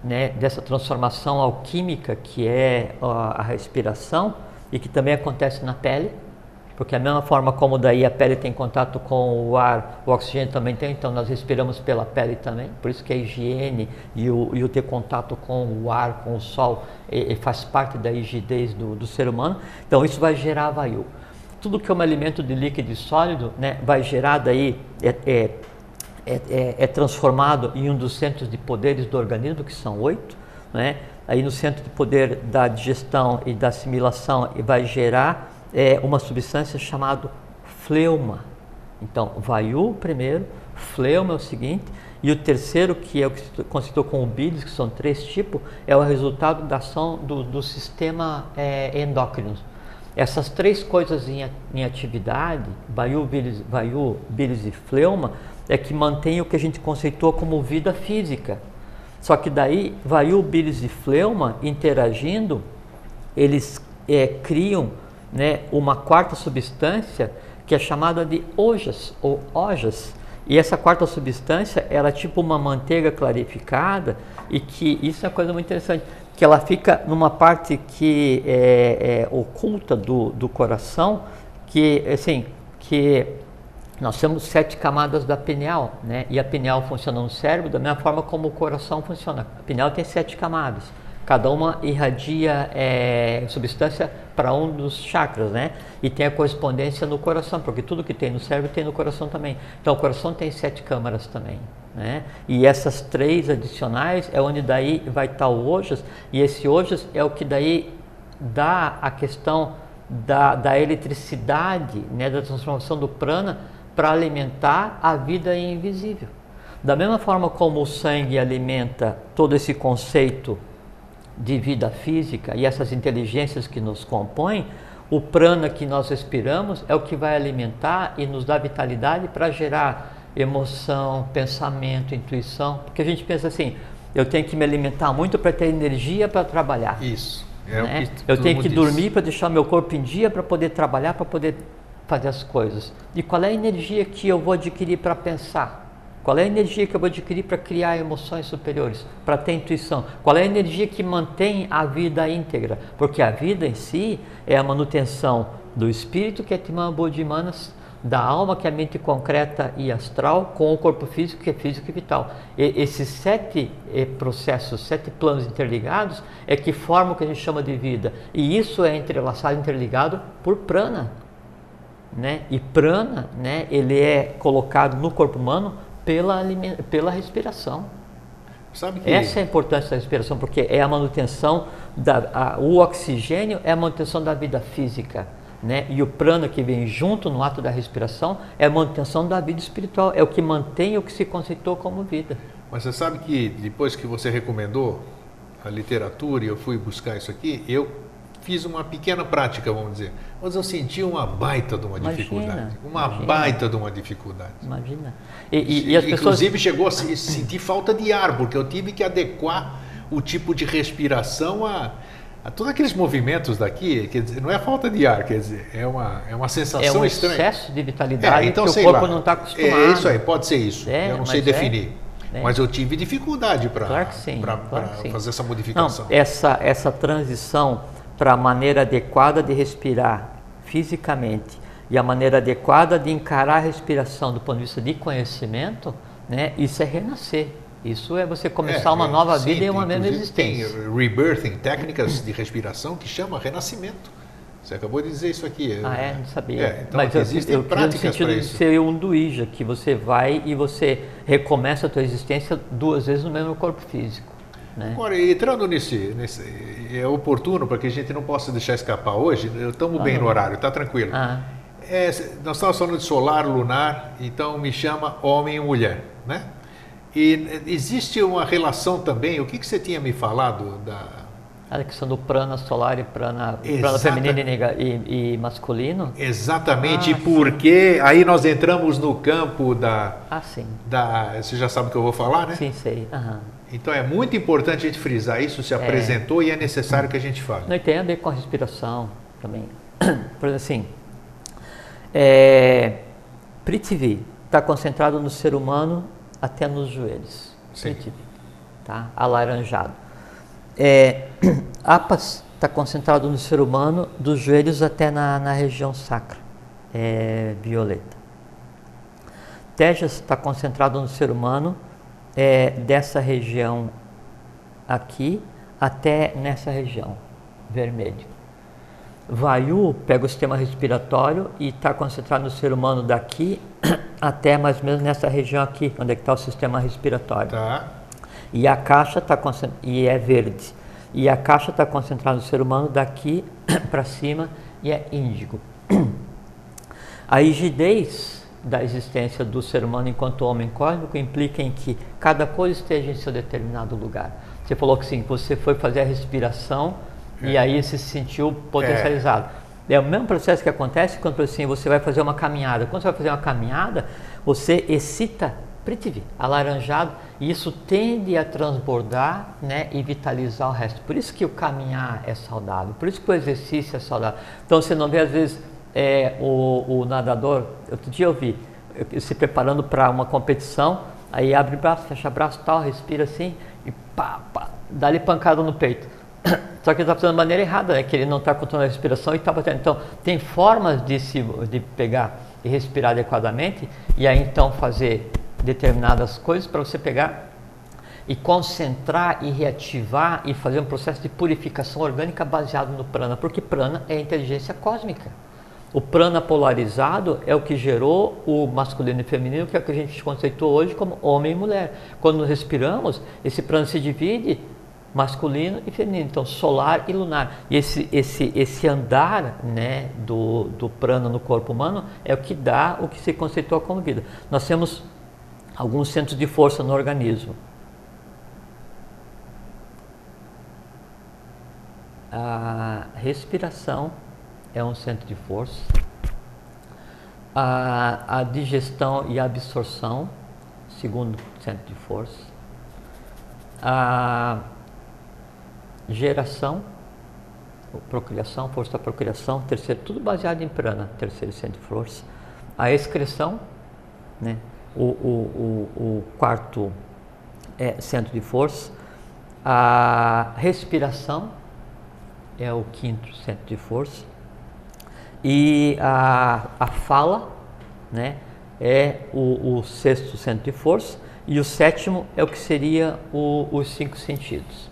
né, dessa transformação alquímica que é a respiração e que também acontece na pele, porque a mesma forma como daí a pele tem contato com o ar, o oxigênio também tem, então nós respiramos pela pele também, por isso que a higiene e o ter contato com o ar, com o sol, faz parte da rigidez do ser humano. Então isso vai gerar vayu. Tudo que é um alimento de líquido e sólido, né, vai gerar daí, é transformado em um dos centros de poderes do organismo, que são 8, né? Aí no centro de poder da digestão e da assimilação vai gerar uma substância chamada fleuma. Então, vayu primeiro, fleuma é o seguinte, e o terceiro, que é o que se considerou com o bílis, que são 3 tipos, é o resultado da ação do sistema endócrino. Essas 3 coisas em atividade, vayu, bílis e fleuma, é que mantém o que a gente conceitou como vida física. Só que daí, vayu, bílis e fleuma interagindo, eles criam, né, uma quarta substância que é chamada de ojas ou ojas. E essa quarta substância, ela é tipo uma manteiga clarificada, e que isso é uma coisa muito interessante, que ela fica numa parte que é oculta do coração, que assim, que nós temos 7 camadas da pineal, né? E a pineal funciona no cérebro da mesma forma como o coração funciona. A pineal tem 7 camadas. Cada uma irradia substância para um dos chakras, né? E tem a correspondência no coração, porque tudo que tem no cérebro tem no coração também. Então o coração tem 7 câmaras também, né? E essas 3 adicionais é onde daí vai estar o ojas, e esse ojas é o que daí dá a questão da eletricidade, né? Da transformação do prana para alimentar a vida invisível. Da mesma forma como o sangue alimenta todo esse conceito de vida física e essas inteligências que nos compõem, o prana que nós respiramos é o que vai alimentar e nos dar vitalidade para gerar emoção, pensamento, intuição. Porque a gente pensa assim, eu tenho que me alimentar muito para ter energia para trabalhar. Isso. Né? Eu tenho que dormir para deixar meu corpo em dia para poder trabalhar, para poder fazer as coisas. E qual é a energia que eu vou adquirir para pensar? Qual é a energia que eu vou adquirir para criar emoções superiores, para ter intuição? Qual é a energia que mantém a vida íntegra? Porque a vida em si é a manutenção do espírito, que é Timam Bodhimanas, da alma, que é a mente concreta e astral, com o corpo físico, que é físico e vital. E esses 7 processos, 7 planos interligados, é que formam o que a gente chama de vida. E isso é entrelaçado, interligado por prana, né? E prana, né, ele é colocado no corpo humano pela respiração. Sabe que... Essa é a importância da respiração, porque é a manutenção, o oxigênio é a manutenção da vida física, né? E o prana que vem junto no ato da respiração é a manutenção da vida espiritual, é o que mantém o que se conceitou como vida. Mas você sabe que depois que você recomendou a literatura e eu fui buscar isso aqui, eu fiz uma pequena prática, vamos dizer, mas eu senti uma baita de uma dificuldade. Baita de uma dificuldade. Imagina. E as pessoas... Inclusive chegou a sentir falta de ar, porque eu tive que adequar o tipo de respiração a todos aqueles movimentos daqui. Quer dizer, não é falta de ar, quer dizer, é uma sensação estranha. É um excesso de vitalidade então, que o corpo não está acostumado. É isso aí, pode ser isso. Eu não sei definir. Mas eu tive dificuldade para fazer essa modificação. Não, essa transição para a maneira adequada de respirar fisicamente e a maneira adequada de encarar a respiração do ponto de vista de conhecimento, né, isso é renascer. Isso é você começar uma nova vida e uma mesma existência. Tem rebirthing, técnicas de respiração que chama renascimento. Você acabou de dizer isso aqui. Não sabia. Então, mas existem práticas para isso. De ser um duija, que você vai e você recomeça a tua existência 2 vezes no mesmo corpo físico. Né? Agora, entrando nesse é oportuno para que a gente não possa deixar escapar hoje, estamos bem no horário, está tranquilo. Nós estamos falando de solar, lunar, então me chama homem e mulher, né? E existe uma relação também, o que você tinha me falado a questão do prana solar e prana feminino e masculino? Exatamente, porque aí nós entramos no campo sim. Você já sabe o que eu vou falar, né? Sim, sei. Então é muito importante a gente frisar isso, se apresentou e é necessário que a gente fale. Não, e tem a ver com a respiração também. Por exemplo, assim, Prithvi está concentrado no ser humano até nos joelhos. Sim. Prithvi, tá? Alaranjado. Apas está concentrado no ser humano dos joelhos até na região sacra, violeta. Tejas está concentrado no ser humano dessa região aqui até nessa região, vermelho. Vayu pega o sistema respiratório e está concentrado no ser humano daqui até mais ou menos nessa região aqui, onde é que está o sistema respiratório. Tá. E a caixa está e é verde. E a caixa está concentrada no ser humano daqui para cima e é índigo. A rigidez da existência do ser humano enquanto homem cósmico implica em que cada coisa esteja em seu determinado lugar. Você falou que sim, você foi fazer a respiração e aí você se sentiu potencializado. É o mesmo processo que acontece quando assim, você vai fazer uma caminhada. Quando você vai fazer uma caminhada, você excita Prithvi, alaranjado, e isso tende a transbordar, né, e vitalizar o resto. Por isso que o caminhar é saudável, por isso que o exercício é saudável. Então você não vê às vezes o nadador, outro dia eu vi, se preparando para uma competição, aí abre o braço, fecha o braço, tal, respira assim e pá, dá-lhe pancada no peito. Só que ele está fazendo de maneira errada, né? Que ele não está controlando a respiração e está batendo. Então, tem formas de pegar e respirar adequadamente e aí então fazer determinadas coisas para você pegar e concentrar e reativar e fazer um processo de purificação orgânica baseado no prana, porque prana é inteligência cósmica. O prana polarizado é o que gerou o masculino e feminino, que é o que a gente conceitou hoje como homem e mulher. Quando nós respiramos, esse prana se divide masculino e feminino, então solar e lunar. E esse andar, né, do prana no corpo humano é o que dá o que se conceitou como vida. Nós temos alguns centros de força no organismo. A respiração é um centro de força, a digestão e a absorção, segundo centro de força, a geração, procriação, força da procriação, terceiro, tudo baseado em prana, terceiro centro de força, a excreção, né? O quarto centro de força, a respiração é o quinto centro de força, e a fala, né, é o sexto centro de força, e o sétimo é o que seria os 5 sentidos,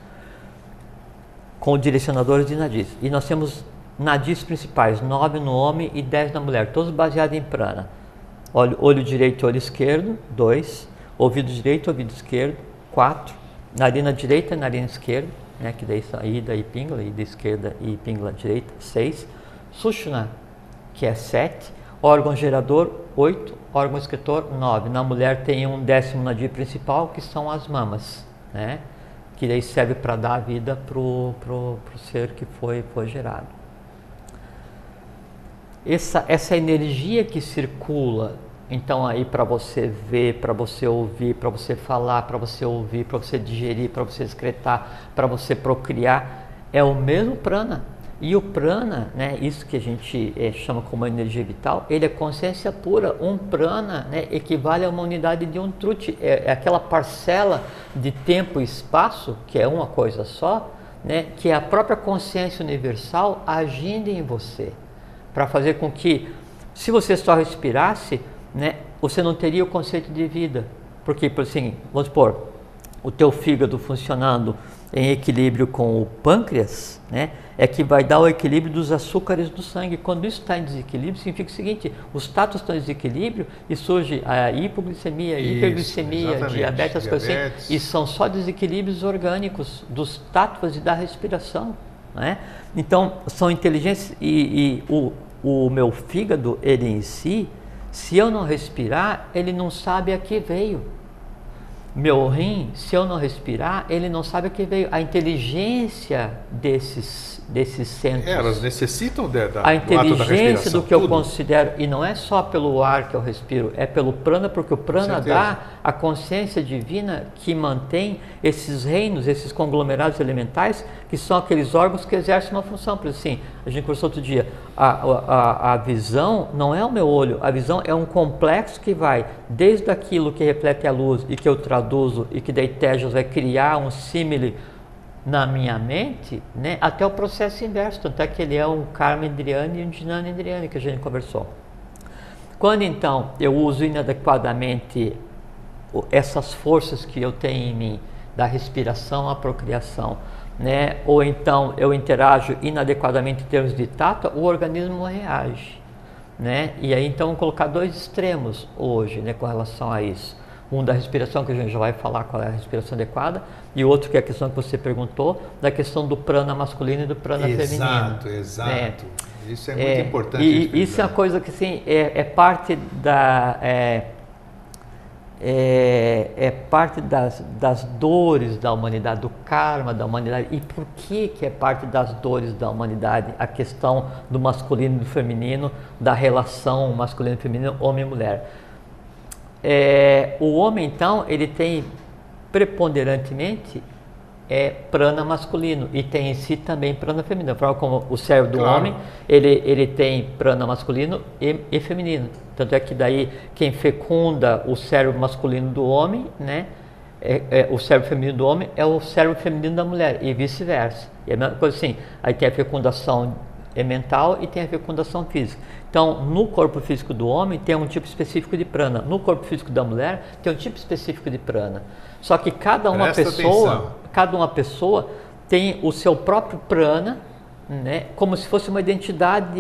com direcionadores de nadis. E nós temos nadis principais, 9 no homem e 10 na mulher, todos baseados em prana. Olho direito e olho esquerdo, 2, ouvido direito e ouvido esquerdo, 4, narina direita e narina esquerda, né, que daí são ida e pingala, ida esquerda e pingala direita, 6, Sushumna, que é 7, órgão gerador, 8, órgão excretor, 9. Na mulher tem um 10º nadir principal, que são as mamas, né, que daí serve para dar a vida pro ser que foi gerado. Essa energia que circula, então aí para você ver, para você ouvir, para você falar, para você ouvir, para você digerir, para você excretar, para você procriar, é o mesmo prana. E o prana, né, isso que a gente chama como energia vital, ele é consciência pura. Um prana, né, equivale a uma unidade de um truti, é aquela parcela de tempo e espaço, que é uma coisa só, né, que é a própria consciência universal agindo em você, para fazer com que, se você só respirasse, né, você não teria o conceito de vida. Porque, assim, vamos supor, o teu fígado funcionando em equilíbrio com o pâncreas, né, é que vai dar o equilíbrio dos açúcares do sangue. Quando isso está em desequilíbrio, significa o seguinte: os tátuas estão em desequilíbrio e surge a hipoglicemia, hiperglicemia, diabetes, coisas assim, e são só desequilíbrios orgânicos dos tátuas e da respiração, né? Então, são inteligências e o meu fígado, ele em si, se eu não respirar, ele não sabe a que veio. Meu rim, se eu não respirar, ele não sabe a que veio. A inteligência desses centros. Elas necessitam a inteligência do que eu considero, e não é só pelo ar que eu respiro, é pelo prana, porque o prana dá a consciência divina que mantém esses reinos, esses conglomerados elementais, que são aqueles órgãos que exercem uma função. Por assim, a gente conversou outro dia, a visão não é o meu olho, a visão é um complexo que vai desde aquilo que reflete a luz e que eu traduzo e que daí Tejas vai criar um símile na minha mente, né, até o processo inverso, tanto é que ele é um karma indriyani e um jnana indriyani que a gente conversou. Quando então eu uso inadequadamente essas forças que eu tenho em mim, da respiração à procriação, né, ou então eu interajo inadequadamente em termos de tato, o organismo reage, né, e aí então vou colocar 2 extremos hoje, né, com relação a isso. Um da respiração, que a gente já vai falar qual é a respiração adequada, e outro que é a questão que você perguntou, da questão do prana masculino e do prana feminino. Exato. Isso é muito importante. E isso é uma coisa que, assim, é parte da... É parte das dores da humanidade, do karma da humanidade. E por que é parte das dores da humanidade a questão do masculino e do feminino, da relação masculino e feminino, homem e mulher? O homem, então, ele tem preponderantemente é prana masculino e tem em si também prana feminino. Como o cérebro do claro. homem, ele tem prana masculino e feminino. Tanto é que daí quem fecunda o cérebro masculino do homem, né, o cérebro feminino do homem é o cérebro feminino da mulher e vice-versa. E é a mesma coisa assim, aí tem a fecundação mental e tem a fecundação física. Então, no corpo físico do homem tem um tipo específico de prana, no corpo físico da mulher tem um tipo específico de prana. Só que cada uma pessoa tem o seu próprio prana, né, como se fosse uma identidade,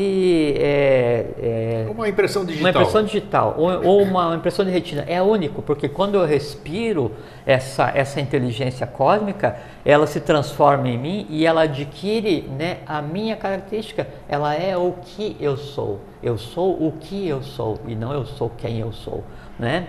uma impressão digital. Uma impressão digital ou uma impressão de retina. É único, porque quando eu respiro essa inteligência cósmica, ela se transforma em mim e ela adquire, né, a minha característica. Ela é o que eu sou. Eu sou o que eu sou e não eu sou quem eu sou, né?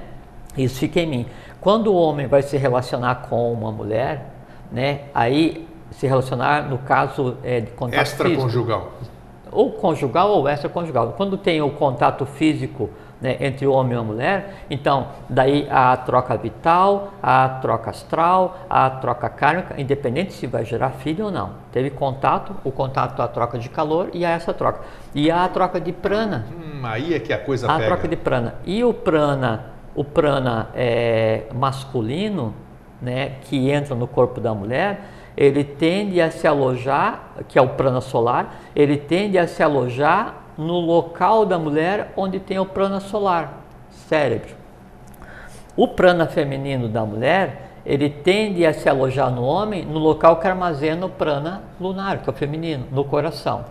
Isso fica em mim. Quando o homem vai se relacionar com uma mulher, né, aí se relacionar no caso de contato extraconjugal. Físico, ou conjugal ou extraconjugal. Quando tem o contato físico, né, entre o homem e a mulher, então daí a troca vital, a troca astral, a troca kármica, independente se vai gerar filho ou não. Teve contato, o contato a troca de calor e a essa troca. E a troca de prana. Aí é que a coisa pega. A troca de prana. E o prana masculino, né, que entra no corpo da mulher, ele tende a se alojar, que é o prana solar, ele tende a se alojar no local da mulher onde tem o prana solar, cérebro. O prana feminino da mulher, ele tende a se alojar no homem no local que armazena o prana lunar, que é o feminino, no coração.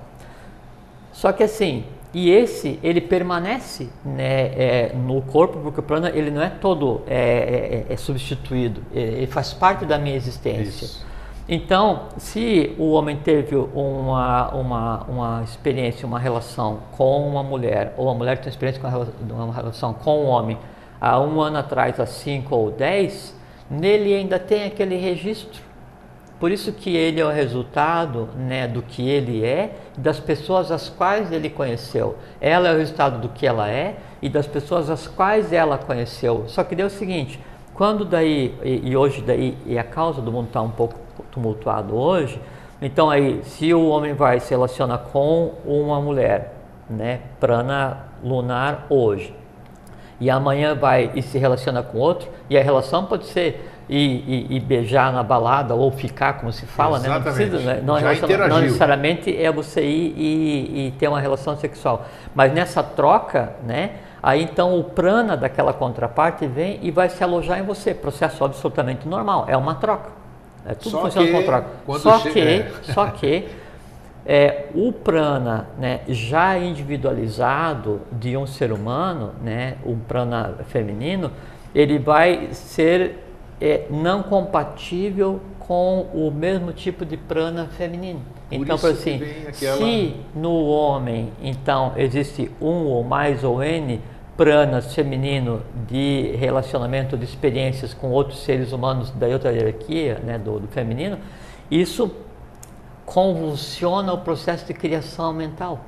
Só que assim, ele permanece, né, no corpo, porque o prana ele não é todo substituído, ele faz parte da minha existência. Isso. Então, se o homem teve uma experiência, uma relação com uma mulher, ou a mulher tem uma experiência com uma relação com um homem há 1 ano atrás, há 5 ou 10, nele ainda tem aquele registro. Por isso que ele é o resultado, né, do que ele é e das pessoas as quais ele conheceu. Ela é o resultado do que ela é e das pessoas as quais ela conheceu. Só que deu o seguinte, quando daí, e hoje daí, e a causa do mundo está um pouco tumultuado hoje, então aí, se o homem vai se relaciona com uma mulher, né, prana lunar hoje, e amanhã vai e se relaciona com outro, e a relação pode ser ir beijar na balada ou ficar, como se fala, né? Não precisa, né? Não necessariamente é você ir e ter uma relação sexual, mas nessa troca, né, aí então o prana daquela contraparte vem e vai se alojar em você, processo absolutamente normal, é uma troca. Tudo funciona com troca. Só que o prana, né, já individualizado de um ser humano, né, o prana feminino, ele vai ser não compatível com o mesmo tipo de prana feminino. Então, por assim, se no homem então existe um ou mais ou N pranas feminino de relacionamento, de experiências com outros seres humanos da outra hierarquia, né, do feminino, isso convulsiona o processo de criação mental,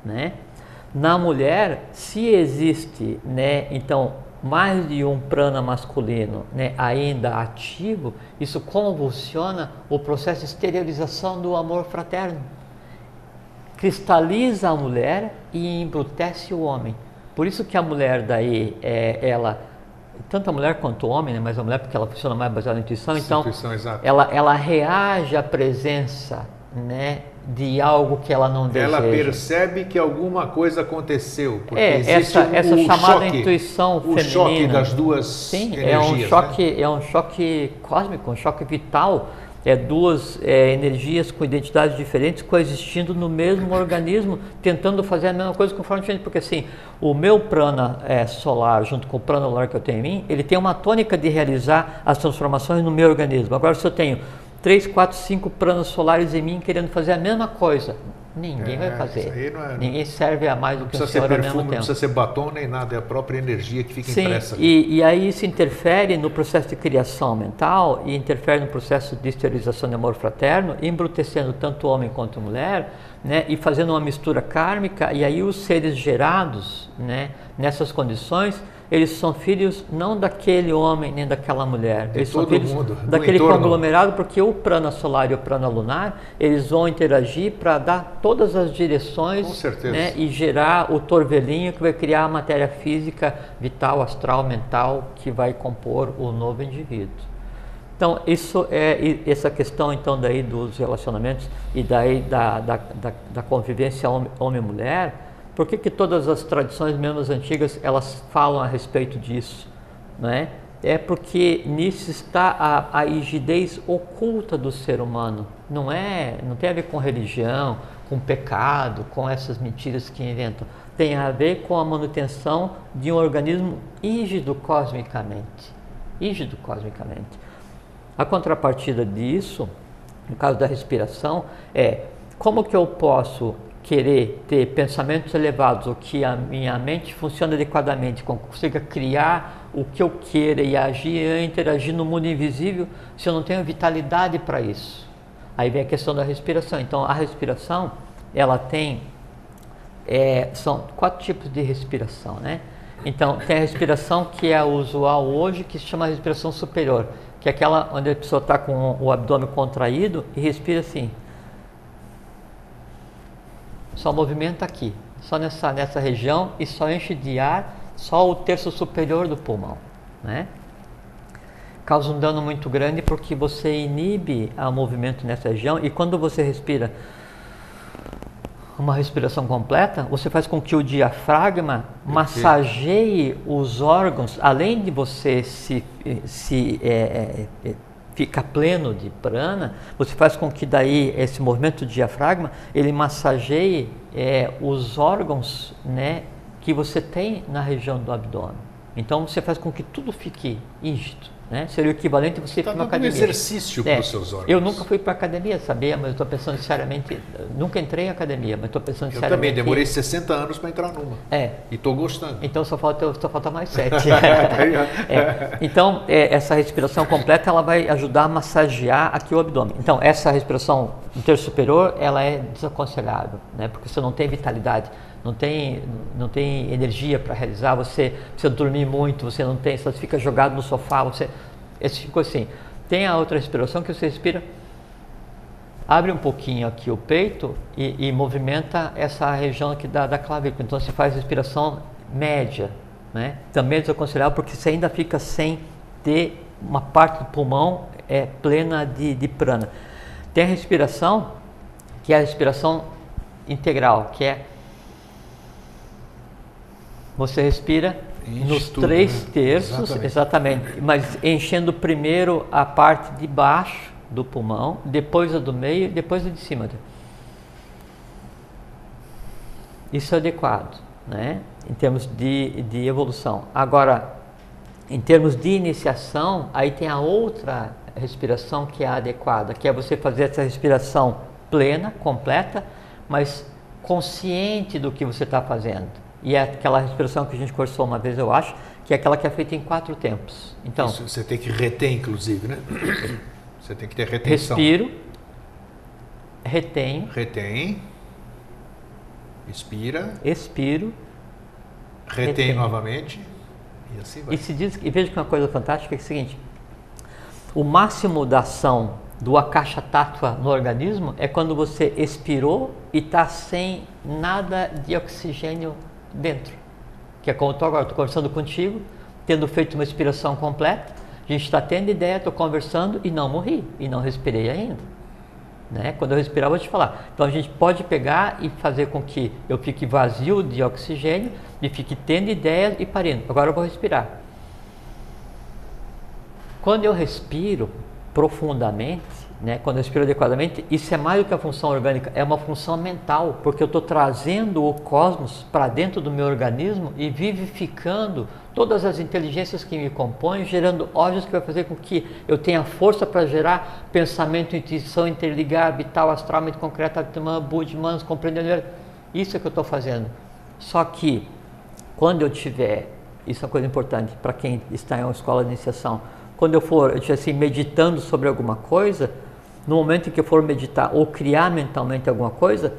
né? Na mulher, se existe, né, então mais de um prana masculino, né, ainda ativo, isso convulsiona o processo de exteriorização do amor fraterno, cristaliza a mulher e embrutece o homem. Por isso que a mulher daí, ela, tanto a mulher quanto o homem, né, mas a mulher porque ela funciona mais baseada na intuição, então ela reage à presença, né, de algo que ela não deseja. Ela percebe que alguma coisa aconteceu. Porque essa chamada intuição feminina. O choque das duas energias. É um choque cósmico, um choque vital. Duas energias com identidades diferentes coexistindo no mesmo organismo, tentando fazer a mesma coisa com forma diferente, porque assim, o meu prana solar junto com o prana lunar que eu tenho em mim, ele tem uma tônica de realizar as transformações no meu organismo. Agora, se eu tenho 3, 4, 5 pranas solares em mim querendo fazer a mesma coisa, ninguém vai fazer. Ninguém serve a mais do que o Senhor ao mesmo tempo. Não precisa ser batom nem nada, é a própria energia que fica impressa. E aí isso interfere no processo de criação mental e interfere no processo de exteriorização de amor fraterno, embrutecendo tanto homem quanto mulher, né, e fazendo uma mistura kármica, e aí os seres gerados, né, nessas condições, eles são filhos não daquele homem nem daquela mulher. Eles são filhos daquele entorno. conglomerado, porque o prana solar e o prana lunar, eles vão interagir para dar todas as direções. Com certeza. Né, e gerar o torvelinho que vai criar a matéria física, vital, astral, mental, que vai compor o novo indivíduo. Então, isso é essa questão então daí dos relacionamentos e daí da convivência homem-mulher. Por que todas as tradições, mesmo as antigas, elas falam a respeito disso? Né? É porque nisso está a rigidez oculta do ser humano. Não tem a ver com religião, com pecado, com essas mentiras que inventam. Tem a ver com a manutenção de um organismo rígido cosmicamente. Rígido cosmicamente. A contrapartida disso, no caso da respiração, é como que eu posso querer ter pensamentos elevados, ou que a minha mente funcione adequadamente, consiga criar o que eu queira e agir e interagir no mundo invisível, se eu não tenho vitalidade para isso. Aí vem a questão da respiração. Então, a respiração, ela tem, são 4 tipos de respiração, né? Então, tem a respiração que é a usual hoje, que se chama respiração superior, que é aquela onde a pessoa está com o abdômen contraído e respira assim. Só movimenta aqui, só nessa região, e só enche de ar só o terço superior do pulmão, né? Causa um dano muito grande porque você inibe o movimento nessa região, e quando você respira uma respiração completa, você faz com que o diafragma massageie os órgãos, além de você ficar pleno de prana, você faz com que daí esse movimento do diafragma, ele massageie os órgãos, né, que você tem na região do abdômen. Então você faz com que tudo fique rígido. Né? Seria o equivalente a você ir para uma academia. Um exercício para os seus órgãos. Eu nunca fui para a academia, sabia? Mas eu estou pensando seriamente. Nunca entrei em academia, mas estou pensando seriamente. Eu também demorei 60 anos para entrar numa. E estou gostando. Então só falta mais 7. Então, essa respiração completa, ela vai ajudar a massagear aqui o abdômen. Então, essa respiração no terço superior, ela é desaconselhável, né? Porque você não tem vitalidade. Não tem energia para realizar, você precisa dormir muito, você fica jogado no sofá, esse ficou assim. Tem a outra respiração que você respira, abre um pouquinho aqui o peito e movimenta essa região aqui da clavícula. Então você faz respiração média, né? Também é desaconselhável porque você ainda fica sem ter uma parte do pulmão plena de prana. Tem a respiração, que é a respiração integral, que é você respira nos 3 terços, exatamente, mas enchendo primeiro a parte de baixo do pulmão, depois a do meio e depois a de cima. Isso é adequado, né? Em termos de evolução. Agora, em termos de iniciação, aí tem a outra respiração que é a adequada, que é você fazer essa respiração plena, completa, mas consciente do que você está fazendo. E é aquela respiração que a gente conversou uma vez, eu acho, que é aquela que é feita em 4 tempos. Então, isso você tem que reter, inclusive, né? Você tem que ter retenção. Respiro, retenho. Retém. Expira. Expiro. Retém novamente. E assim vai. E veja que uma coisa fantástica é o seguinte: o máximo da ação do Akasha Tattva no organismo é quando você expirou e está sem nada de oxigênio dentro. Que é como agora, estou conversando contigo, tendo feito uma expiração completa, a gente está tendo ideia, estou conversando e não morri, e não respirei ainda. Né? Quando eu respirar, eu vou te falar. Então a gente pode pegar e fazer com que eu fique vazio de oxigênio e fique tendo ideia e parando. Agora eu vou respirar. Quando eu respiro profundamente, né, quando eu respiro adequadamente, isso é mais do que a função orgânica, é uma função mental, porque eu estou trazendo o cosmos para dentro do meu organismo e vivificando todas as inteligências que me compõem, gerando órgãos que vai fazer com que eu tenha força para gerar pensamento, intuição, interligar, vital, astral, mente concreta, Buddha, compreendendo. Isso é que eu estou fazendo. Só que, quando eu tiver, isso é uma coisa importante para quem está em uma escola de iniciação, quando eu estiver assim, meditando sobre alguma coisa, no momento em que eu for meditar ou criar mentalmente alguma coisa,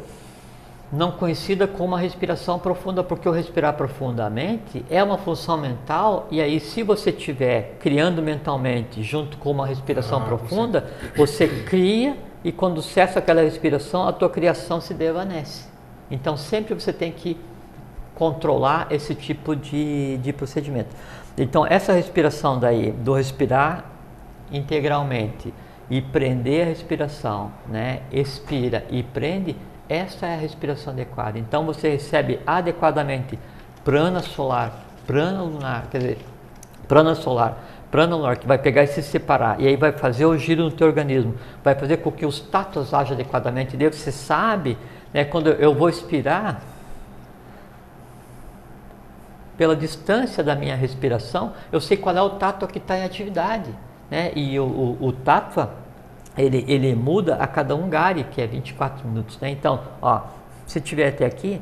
não conhecida como a respiração profunda, porque o respirar profundamente é uma função mental, e aí se você estiver criando mentalmente junto com uma respiração profunda, você cria, e quando cessa aquela respiração, a tua criação se desvanece. Então sempre você tem que controlar esse tipo de procedimento. Então essa respiração daí, do respirar integralmente e prender a respiração, né? Expira e prende, essa é a respiração adequada. Então você recebe adequadamente prana solar, prana lunar, quer dizer, prana solar, prana lunar, que vai pegar e se separar, e aí vai fazer o giro no teu organismo, vai fazer com que os tatos ajam adequadamente. Daí você sabe, né, quando eu vou expirar, pela distância da minha respiração, eu sei qual é o tato que está em atividade, né? E o tato ele muda a cada um gari, que é 24 minutos, né? Então, ó, se tiver até aqui,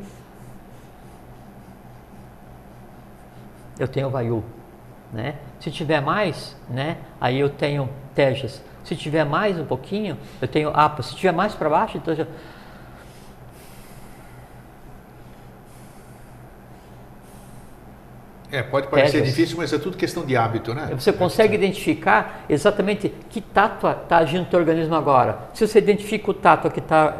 eu tenho vayu, né? Se tiver mais, né? Aí eu tenho tejas. Se tiver mais um pouquinho, eu tenho apa. Se tiver mais para baixo, então já... Pode parecer difícil, mas é tudo questão de hábito, né? Você consegue identificar exatamente que tátua está agindo no teu organismo agora. Se você identifica o tátua que está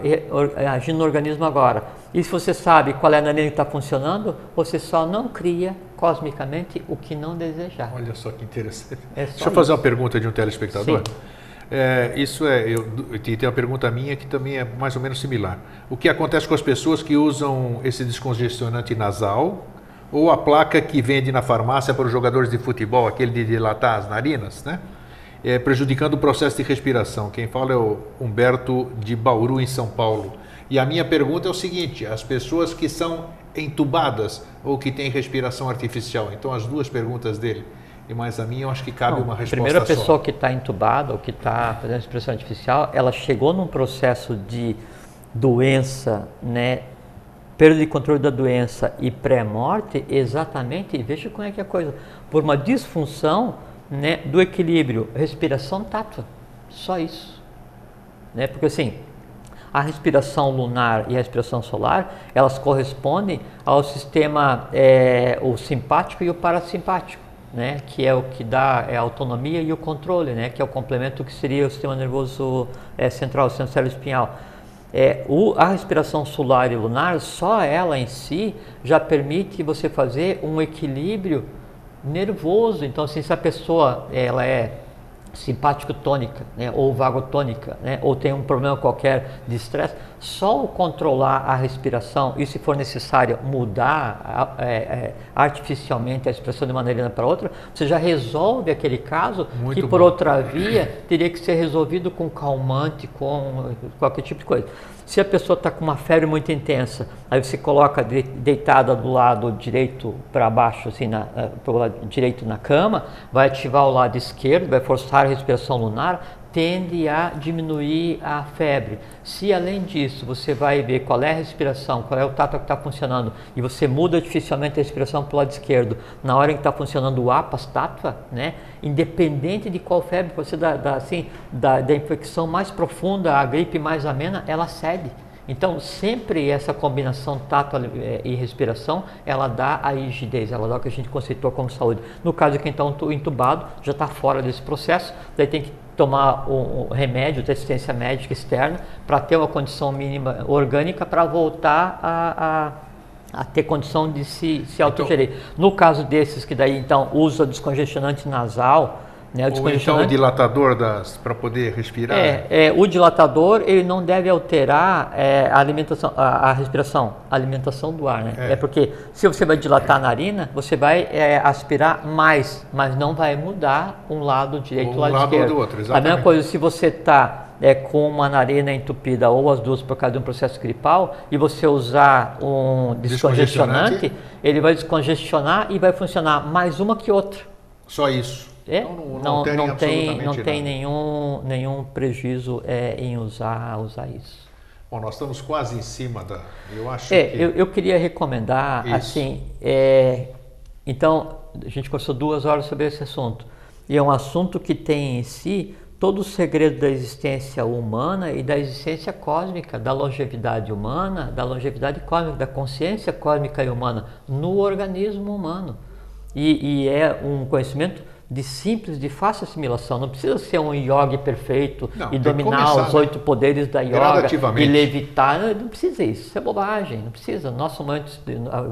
agindo no organismo agora, e se você sabe qual é a narina que está funcionando, você só não cria cosmicamente o que não desejar. Olha só que interessante. Deixa eu fazer uma pergunta de um telespectador. Eu tenho uma pergunta minha que também é mais ou menos similar. O que acontece com as pessoas que usam esse descongestionante nasal, ou a placa que vende na farmácia para os jogadores de futebol, aquele de dilatar as narinas, né? Prejudicando o processo de respiração? Quem fala é o Humberto de Bauru, em São Paulo. E a minha pergunta é o seguinte: as pessoas que são entubadas ou que têm respiração artificial. Então, as duas perguntas dele e mais a minha, eu acho que cabe uma resposta só. A primeira pessoa que está entubada ou que está fazendo respiração artificial, ela chegou num processo de doença, né? Perda de controle da doença e pré-morte, exatamente, veja como é que é a coisa, por uma disfunção, né, do equilíbrio respiração tátua, só isso, né? Porque assim, a respiração lunar e a respiração solar, elas correspondem ao sistema o simpático e o parasimpático, né, que é o que dá a autonomia e o controle, né, que é o complemento que seria o sistema nervoso central, o sistema cérebro-espinhal. A respiração solar e lunar, só ela em si já permite você fazer um equilíbrio nervoso. Então, assim, se a pessoa ela é simpático-tônica, né, ou vagotônica, né, ou tem um problema qualquer de estresse, só o controlar a respiração, e se for necessário mudar artificialmente a respiração de uma narina para outra, você já resolve aquele caso. Muito que por outra via teria que ser resolvido com calmante, com qualquer tipo de coisa. Se a pessoa está com uma febre muito intensa, aí você coloca deitada do lado direito para baixo, assim, pro lado direito na cama, vai ativar o lado esquerdo, vai forçar a respiração lunar, tende a diminuir a febre. Se além disso você vai ver qual é a respiração, qual é o tato que está funcionando, e você muda artificialmente a respiração para o lado esquerdo, na hora em que está funcionando o apas tattva, né, independente de qual febre, você da infecção mais profunda, a gripe mais amena, ela cede. Então, sempre essa combinação tato e respiração, ela dá a rigidez, ela dá o que a gente conceitua como saúde. No caso de quem está entubado, já está fora desse processo, daí tem que tomar um remédio de assistência médica externa para ter uma condição mínima orgânica para voltar a ter condição de se autogerir. No caso desses que daí então usa descongestionante nasal, né, ou então o dilatador para poder respirar? O dilatador ele não deve alterar a alimentação, a respiração, a alimentação do ar, né? Porque se você vai dilatar a narina, você vai aspirar mais, mas não vai mudar um lado direito ou um lado esquerdo. Ou do outro, exatamente. A mesma coisa se você está com uma narina entupida ou as duas por causa de um processo gripal e você usar um descongestionante, ele vai descongestionar e vai funcionar mais uma que outra. Só isso? Não tem nenhum prejuízo em usar isso. Bom, nós estamos quase em cima da... Eu queria recomendar, isso. Assim, então, a gente conversou 2 horas sobre esse assunto, e é um assunto que tem em si todo o segredo da existência humana e da existência cósmica, da longevidade humana, da longevidade cósmica, da consciência cósmica e humana no organismo humano. E é um conhecimento de simples, de fácil assimilação. Não precisa ser um yogi perfeito e dominar os 8 poderes da yoga e levitar. Não precisa isso. Isso é bobagem. Não precisa. Nosso humano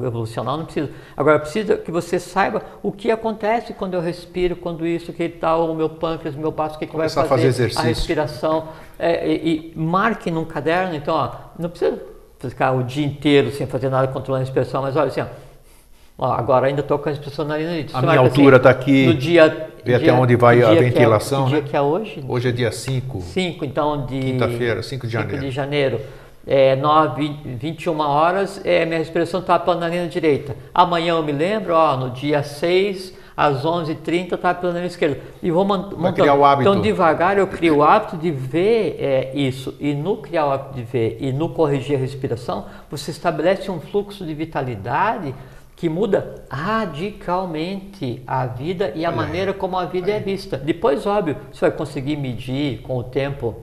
evolucional não precisa. Agora, precisa que você saiba o que acontece quando eu respiro, quando isso, que tal, o meu pâncreas, o meu baço, o que vai fazer a respiração. E marque num caderno. Então, ó, não precisa ficar o dia inteiro sem fazer nada controlando a respiração, mas olha assim, ó, agora ainda estou com a respiração narinite. A minha altura está aqui. No dia, vê até onde vai a ventilação. Que dia que é hoje? Hoje é dia 5. 5, então de... Quinta-feira, 5 de janeiro. 5 de janeiro. 21 horas, minha respiração está pela narina direita. Amanhã eu me lembro, no dia 6, às 11h30, está pela narina esquerda. E vou montando. Criar o hábito. Então, devagar, eu crio o hábito de ver isso. E no criar o hábito de ver e no corrigir a respiração, você estabelece um fluxo de vitalidade que muda radicalmente a vida e a maneira como a vida é vista. Depois, óbvio, você vai conseguir medir com o tempo.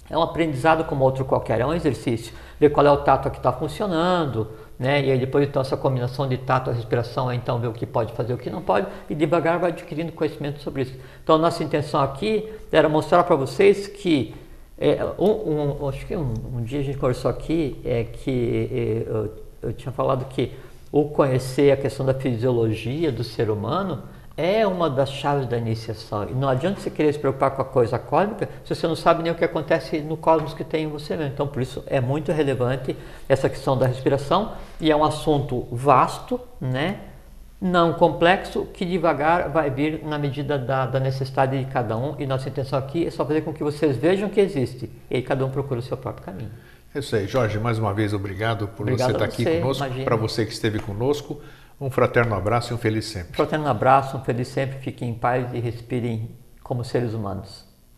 É um aprendizado como outro qualquer, é um exercício. Ver qual é o tato que está funcionando, né? E aí depois, então, essa combinação de tato e respiração, então ver o que pode fazer e o que não pode, e devagar vai adquirindo conhecimento sobre isso. Então, a nossa intenção aqui era mostrar para vocês que, acho que um dia a gente conversou aqui, eu tinha falado que o conhecer a questão da fisiologia do ser humano é uma das chaves da iniciação. E não adianta você querer se preocupar com a coisa cósmica se você não sabe nem o que acontece no cosmos que tem em você mesmo. Então, por isso, é muito relevante essa questão da respiração, e é um assunto vasto, né? Não complexo, que devagar vai vir na medida da necessidade de cada um. E nossa intenção aqui é só fazer com que vocês vejam que existe, e aí cada um procura o seu próprio caminho. É isso aí, Jorge, mais uma vez obrigado por você estar aqui conosco, para você que esteve conosco, um fraterno abraço e um feliz sempre. Um fraterno abraço, um feliz sempre, fiquem em paz e respirem como seres humanos.